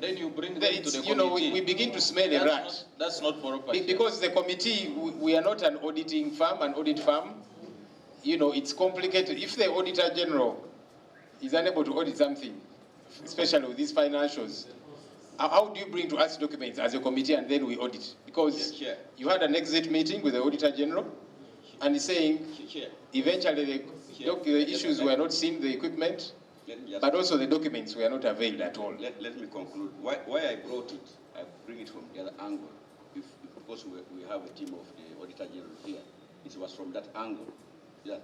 [SPEAKER 10] Then you bring them to the committee.
[SPEAKER 1] You know, we begin to smell a rat.
[SPEAKER 10] That's not proper.
[SPEAKER 1] Because the committee, we are not an auditing firm, an audit firm. You know, it's complicated. If the Auditor General is unable to audit something, especially with these financials, how do you bring to us documents as a committee and then we audit? Because you had an exit meeting with the Auditor General, and he's saying eventually the issues were not seen, the equipment, but also the documents were not availed at all.
[SPEAKER 11] Let me conclude. Why I brought it, I bring it from the other angle. Because we have a team of the Auditor General here, it was from that angle that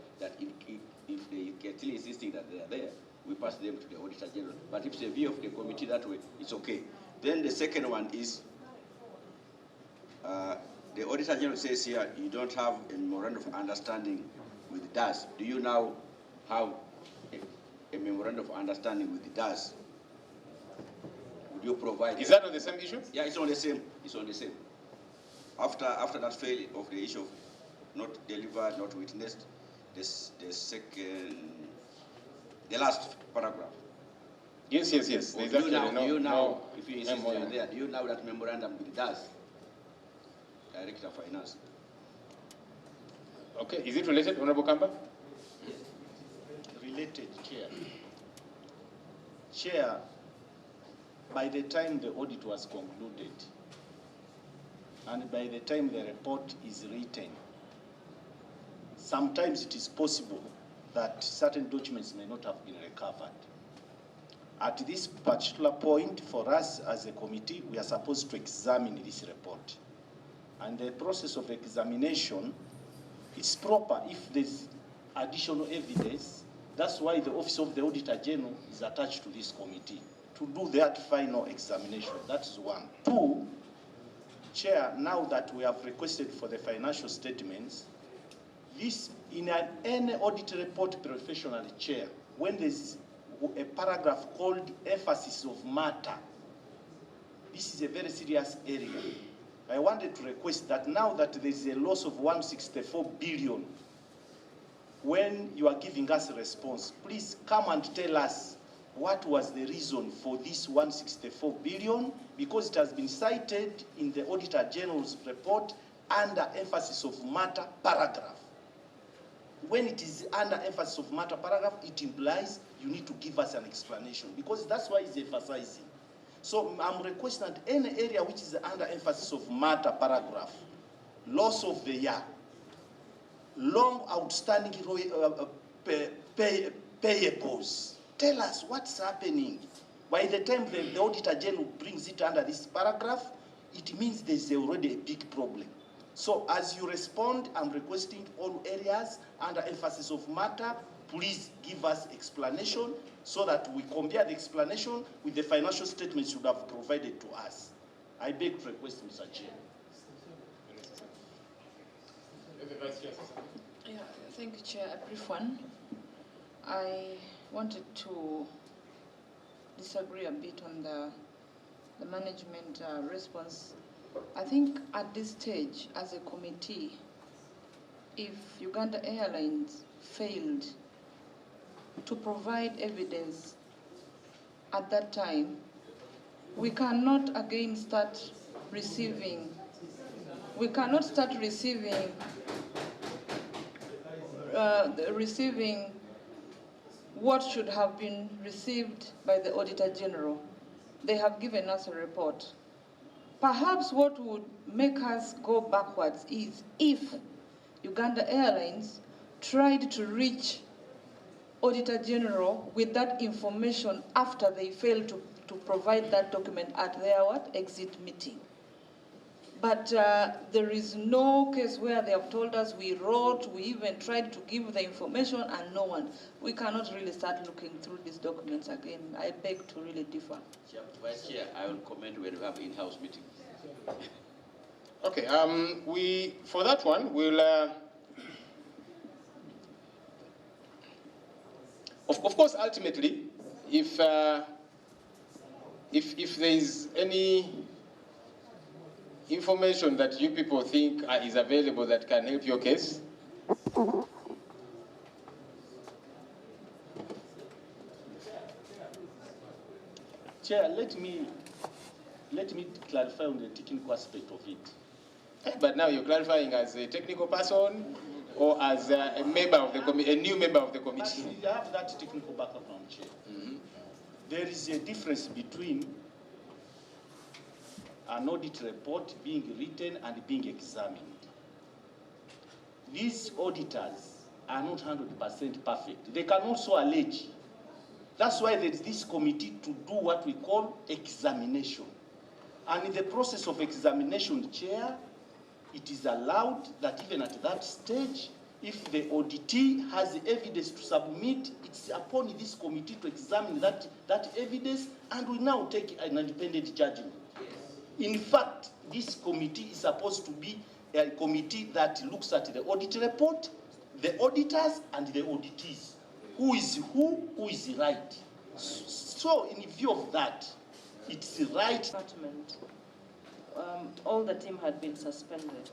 [SPEAKER 11] if they get still insisting that they are there, we pass them to the Auditor General. But if it's a view of the committee that way, it's okay. Then the second one is, the Auditor General says here, you don't have a memorandum of understanding with DAS. Do you now have a memorandum of understanding with the DAS? Would you provide?
[SPEAKER 1] Is that on the same issue?
[SPEAKER 11] Yeah, it's on the same. It's on the same. After that failure of the issue of not delivered, not witnessed, the last paragraph.
[SPEAKER 1] Yes.
[SPEAKER 11] Do you now, if you insist you are there, do you now that memorandum with DAS, Director of Finance?
[SPEAKER 1] Okay, is it related, Honorable Kamba?
[SPEAKER 16] Related, Chair. Chair, by the time the audit was concluded, and by the time the report is written, sometimes it is possible that certain documents may not have been recovered. At this particular point, for us as a committee, we are supposed to examine this report. And the process of examination is proper if there's additional evidence. That's why the Office of the Auditor General is attached to this committee, to do that final examination. That is one. Two, Chair, now that we have requested for the financial statements, this, in any audit report professional, Chair, when there's a paragraph called emphasis of matter, this is a very serious area. I wanted to request that now that there's a loss of 164 billion, when you are giving us a response, please come and tell us what was the reason for this 164 billion, because it has been cited in the Auditor General's report under emphasis of matter paragraph. When it is under emphasis of matter paragraph, it implies you need to give us an explanation, because that's why it's emphasizing. So I'm requesting that any area which is under emphasis of matter paragraph, loss of the year, long outstanding payables, tell us what's happening. By the time the Auditor General brings it under this paragraph, it means there's already a big problem. So as you respond, I'm requesting all areas under emphasis of matter, please give us explanation so that we compare the explanation with the financial statements you have provided to us. I beg to request, Mr. Chair.
[SPEAKER 17] Yeah, thank you, Chair. A brief one. I wanted to disagree a bit on the management response. I think at this stage, as a committee, if Uganda Airlines failed to provide evidence at that time, we cannot again start receiving. We cannot start receiving what should have been received by the Auditor General. They have given us a report. Perhaps what would make us go backwards is if Uganda Airlines tried to reach Auditor General with that information after they failed to provide that document at their exit meeting. But there is no case where they have told us we wrote, we even tried to give the information, and no one. We cannot really start looking through these documents again. I beg to really differ.
[SPEAKER 11] Vice Chair, I will comment when we have in-house meeting.
[SPEAKER 1] Okay, for that one, we'll, of course, ultimately, if there is any information that you people think is available that can help your case,
[SPEAKER 16] Chair, let me clarify on the technical aspect of it.
[SPEAKER 1] But now you're clarifying as a technical person or as a member of the committee, a new member of the committee?
[SPEAKER 16] But you have that technical background, Chair. Mm-hmm. There is a difference between an audit report being written and being examined. These auditors are not 100% perfect. They can also allege. That's why there is this committee to do what we call examination. And in the process of examination, Chair, it is allowed that even at that stage, if the auditee has the evidence to submit, it's upon this committee to examine that evidence, and we now take an independent judgment. In fact, this committee is supposed to be a committee that looks at the audit report, the auditors, and the auditees. Who is right? So, in view of that, it's right.
[SPEAKER 5] Department, all the team had been suspended.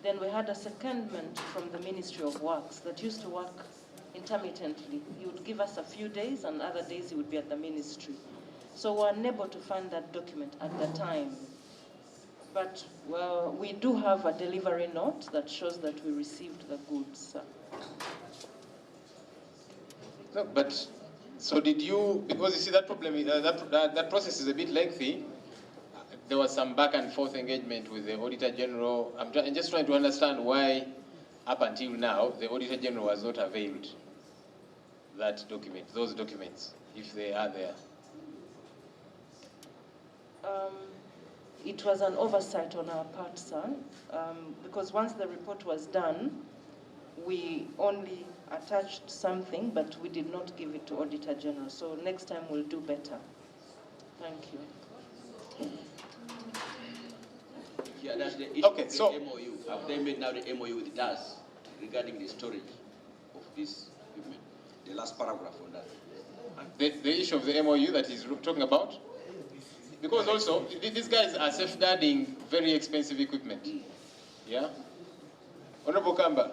[SPEAKER 5] Then we had a secondment from the Ministry of Works that used to work intermittently. He would give us a few days, and other days he would be at the ministry. So we were unable to find that document at the time. But well, we do have a delivery note that shows that we received the goods.
[SPEAKER 1] No, but so did you? Because you see that problem, that process is a bit lengthy. There was some back and forth engagement with the Auditor General. I'm just trying to understand why, up until now, the Auditor General has not availed that document, those documents, if they are there.
[SPEAKER 5] It was an oversight on our part, sir, because once the report was done, we only attached something, but we did not give it to Auditor General. So next time we'll do better. Thank you.
[SPEAKER 11] Yeah, that's the issue. Okay, so MOU. Have they made now the MOU with DAS regarding the storage of this equipment? The last paragraph on that.
[SPEAKER 1] The issue of the MOU that he's talking about? Because also, these guys are safeguarding very expensive equipment. Yeah? Honorable Kamba,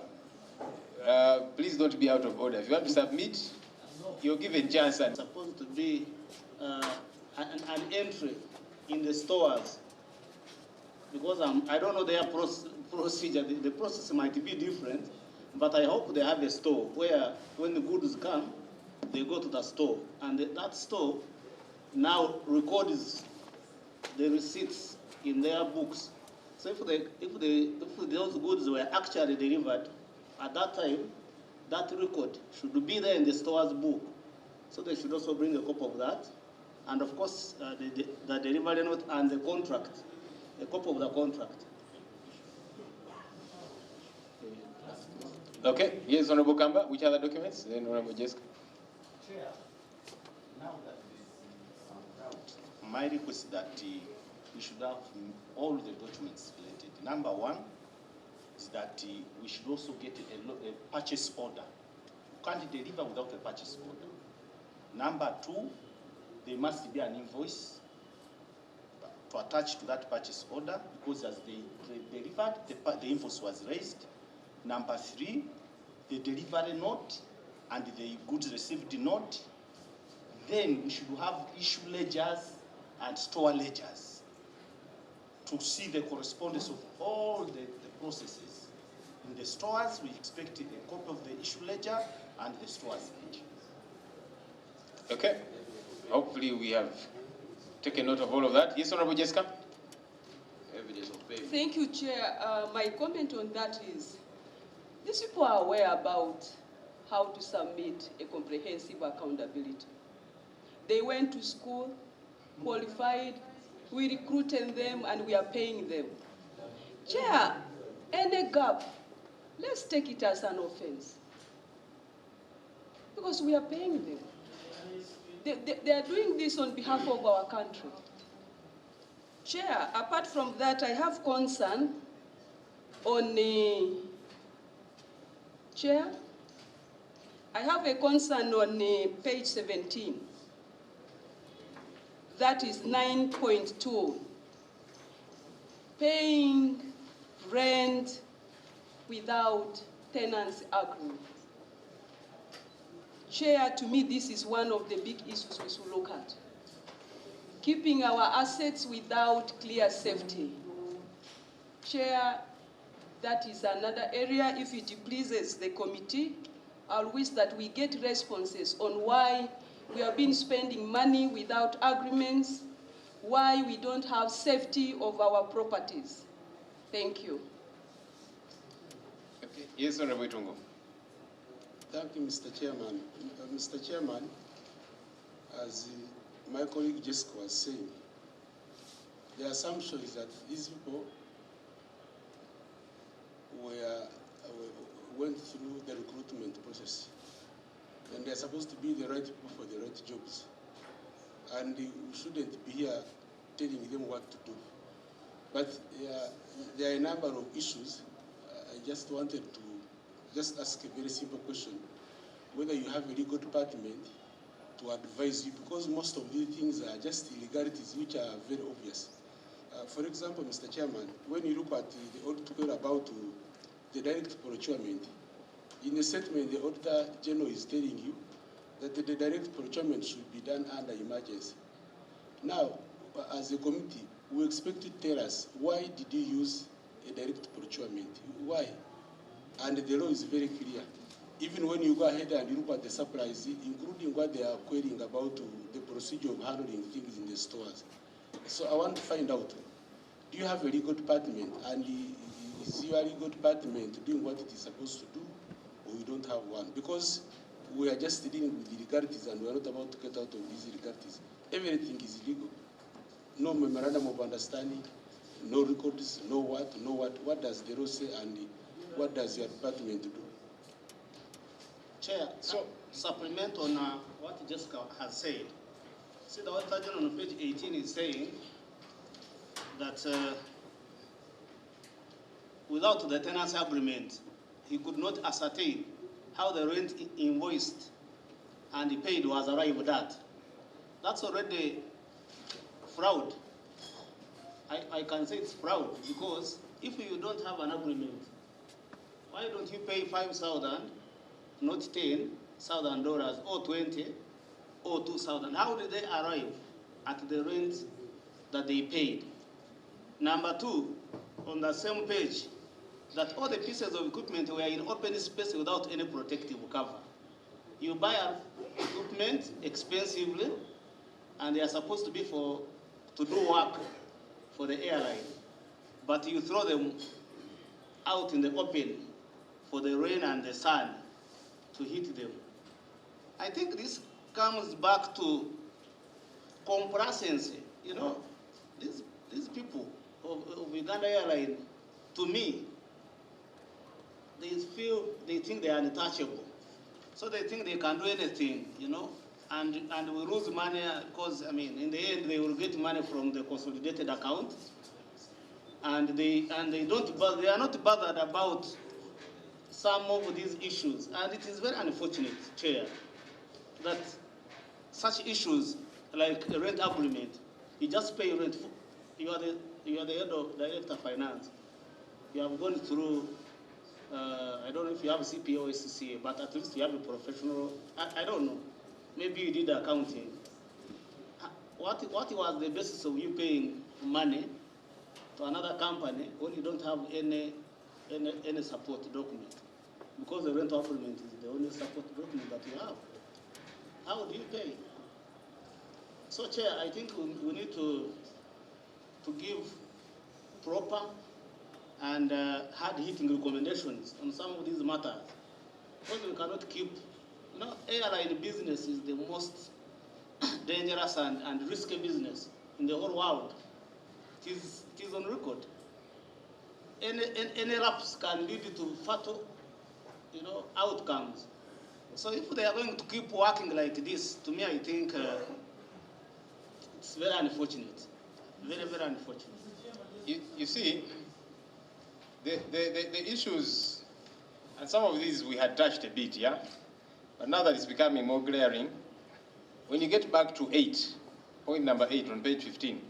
[SPEAKER 1] please don't be out of order. If you want to submit, You're given chance. And
[SPEAKER 13] supposed to be an entry in the stores, because I don't know their procedure. The process might be different, but I hope they have a store where when the goods come, they go to the store, and that store now records the receipts in their books. So if those goods were actually delivered at that time, that record should be there in the store's book. So they should also bring a copy of that, and of course the delivery note and the contract, a copy of the contract.
[SPEAKER 1] Okay. Yes, Honorable Kamba. Which other documents? Then Honorable Jessica.
[SPEAKER 16] Chair, now that this is my request that we should have all the documents related. Number one is that we should also get a purchase order. You can't deliver without a purchase order. Number two, there must be an invoice to attach to that purchase order, because as they delivered, the invoice was raised. Number three, the delivery note and the goods received note. Then we should have issue ledgers and store ledgers to see the correspondence of all the processes. In the stores, we expect a copy of the issue ledger and the store's ledger.
[SPEAKER 1] Okay. Hopefully we have taken note of all of that. Yes, Honorable Jessica.
[SPEAKER 11] Evidence of payment.
[SPEAKER 7] Thank you, Chair. My comment on that is, these people are aware about how to submit a comprehensive accountability. They went to school, qualified, we recruited them, and we are paying them. Chair, any gap, let's take it as an offense, because we are paying them. They are doing this on behalf of our country. Chair, apart from that, I have concern on Chair, I have a concern on page 17. That is 9.2. Paying rent without tenancy agreement. Chair, to me, this is one of the big issues we should look at. Keeping our assets without clear safety. Chair, that is another area. If it pleases the committee, I'll wish that we get responses on why we have been spending money without agreements, why we don't have safety of our properties. Thank you.
[SPEAKER 1] Okay. Yes, Honorable Itungo.
[SPEAKER 9] Thank you, Mr. Chairman. Mr. Chairman, as my colleague Jessica was saying, the assumption is that these people went through the recruitment process, and they're supposed to be the right people for the right jobs. And we shouldn't be here telling them what to do. But there are a number of issues. I just wanted to just ask a very simple question, whether you have a legal department to advise you, because most of these things are just illegalities which are very obvious. For example, Mr. Chairman, when you look at the article about the direct procurement, in the statement the Auditor General is telling you that the direct procurement should be done under emergency. Now, as a committee, we expect you to tell us, why did you use a direct procurement? Why? And the law is very clear. Even when you go ahead and you look at the supplies, including what they are querying about the procedure of handling things in the stores. So I want to find out, do you have a legal department, and is your legal department doing what it is supposed to do, or you don't have one? Because we are just dealing with illegalities, and we are not about to get out of these illegalities. Everything is illegal. No memorandum of understanding, no records, no what. What does the law say, and what does your department do?
[SPEAKER 13] Chair, so supplement on what Jessica has said. See, the Auditor General on page 18 is saying that without the tenancy agreement, he could not ascertain how the rent invoiced and paid was arrived at. That's already fraud. I can say it's fraud, because if you don't have an agreement, why don't you pay 5,000, not 10, or 20 or 2,000. How did they arrive at the rent that they paid? Number two, on the same page, that all the pieces of equipment were in open space without any protective cover. You buy equipment expensively, and they are supposed to be to do work for the airline, but you throw them out in the open for the rain and the sun to hit them. I think this comes back to complacency. You know, these people of Uganda Airline, to me, they think they are untouchable. So they think they can do anything, you know, and we lose money because, I mean, in the end, they will get money from the consolidated account, and they are not bothered about some of these issues. And it is very unfortunate, Chair, that such issues like a rent agreement, you just pay rent. You are the head of Director of Finance. You have gone through, I don't know if you have CPA or SCCA, but at least you have a professional, I don't know. Maybe you did accounting. What was the basis of you paying money to another company when you don't have any support document? Because the rental agreement is the only support document that you have. How do you pay? So, Chair, I think we need to give proper and hard-hitting recommendations on some of these matters. Because we cannot keep, you know, airline business is the most dangerous and risky business in the whole world. It is on record. Any lapse can lead to fatal, you know, outcomes. So if they are going to keep working like this, to me, I think it's very unfortunate. Very, very unfortunate.
[SPEAKER 1] You see, the issues, and some of these we had touched a bit, yeah? But now that it's becoming more glaring, when you get back to point number 8 on page 15,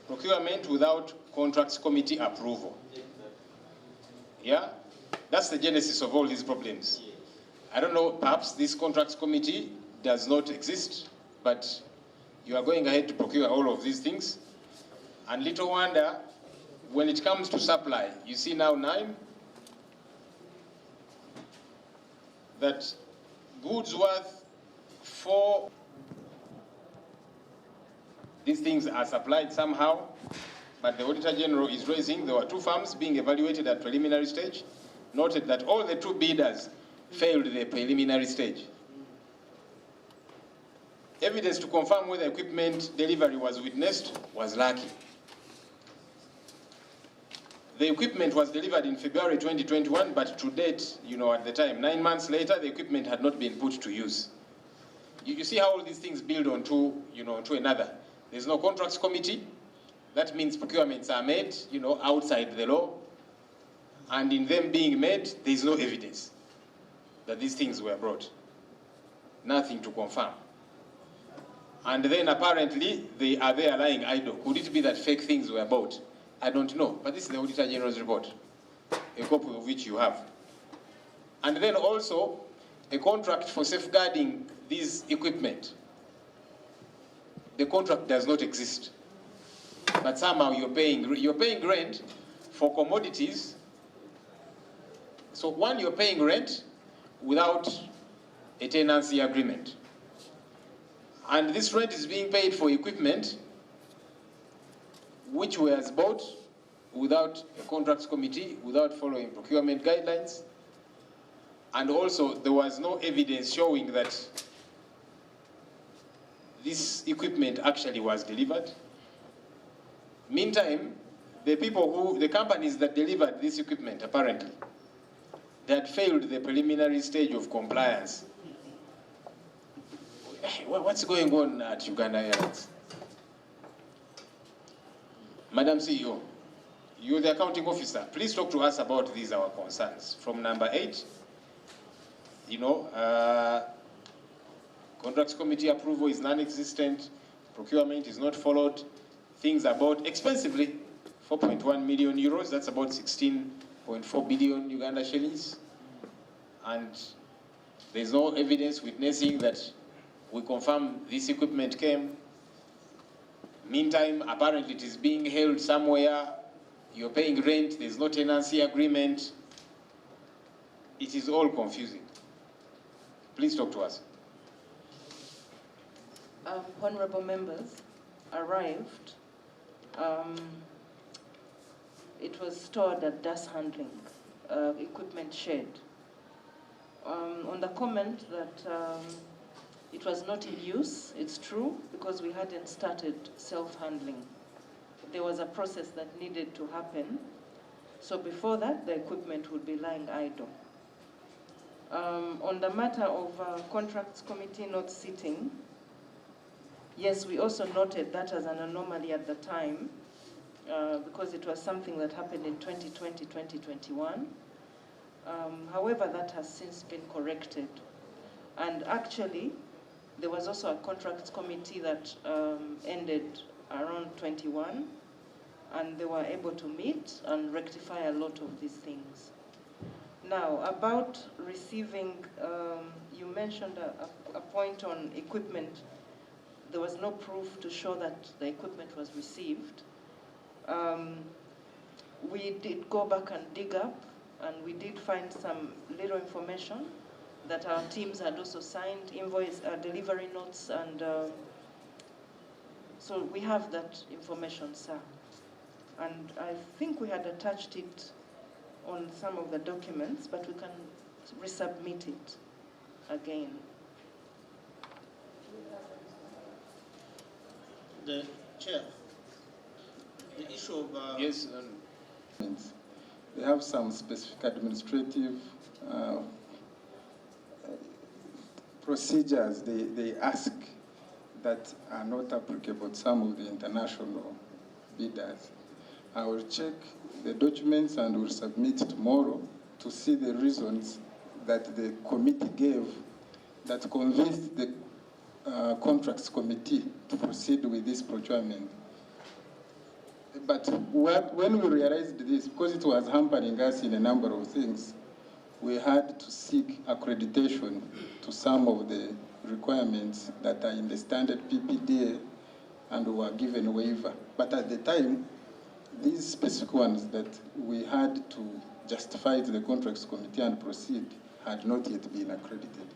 [SPEAKER 1] procurement without contracts committee approval. Yeah? That's the genesis of all these problems. I don't know, perhaps this contracts committee does not exist, but you are going ahead to procure all of these things. And little wonder, when it comes to supply, you see now 9, that goods worth 4, these things are supplied somehow, but the Auditor General is raising, there were 2 firms being evaluated at preliminary stage, noted that all the 2 bidders failed the preliminary stage. Evidence to confirm whether equipment delivery was witnessed was lacking. The equipment was delivered in February 2021, but to date, you know, at the time, 9 months later, the equipment had not been put to use. You see how all these things build onto, you know, onto another. There's no contracts committee. That means procurements are made, you know, outside the law. And in them being made, there's no evidence that these things were brought. Nothing to confirm. And then apparently, they are there lying idle. Could it be that fake things were bought? I don't know. But this is the Auditor General's report, a copy of which you have. And then also, a contract for safeguarding this equipment. The contract does not exist. But somehow you're paying rent for commodities. So one, you're paying rent without a tenancy agreement. And this rent is being paid for equipment which was bought without a contracts committee, without following procurement guidelines. And also, there was no evidence showing that this equipment actually was delivered. Meantime, the companies that delivered this equipment, apparently, they had failed the preliminary stage of compliance. What's going on at Uganda Airlines? Madam CEO, you're the accounting officer. Please talk to us about these, our concerns. From number 8, you know, contracts committee approval is non-existent, procurement is not followed, things are bought expensively, 4.1 million euros, that's about 16.4 billion Uganda shillings. And There's no evidence witnessing that we confirm this equipment came. Meantime, apparently it is being held somewhere. You're paying rent, there's no tenancy agreement. It is all confusing. Please talk to us.
[SPEAKER 5] Honorable members arrived. It was stored at dust handling equipment shed. On the comment that it was not in use, it's true, because we hadn't started self-handling. There was a process that needed to happen. So before that, the equipment would be lying idle. On the matter of contracts committee not sitting, yes, we also noted that as an anomaly at the time, because it was something that happened in 2020, 2021. However, that has since been corrected. And actually, there was also a contracts committee that ended around 21, and they were able to meet and rectify a lot of these things. Now, about receiving, you mentioned a point on equipment. There was no proof to show that the equipment was received. We did go back and dig up, and we did find some little information that our teams had also signed, invoice, delivery notes, and so we have that information, sir. And I think we had attached it on some of the documents, but we can resubmit it again.
[SPEAKER 13] The chair, the issue of...
[SPEAKER 1] Yes.
[SPEAKER 2] They have some specific administrative procedures they ask that are not applicable to some of the international bidders. I will check the documents and will submit tomorrow to see the reasons that the committee gave that convinced the contracts committee to proceed with this procurement. But when we realized this, because it was hampering us in a number of things, we had to seek accreditation to some of the requirements that are in the standard PPDA and were given waiver. But at the time, these specific ones that we had to justify to the contracts committee and proceed had not yet been accredited.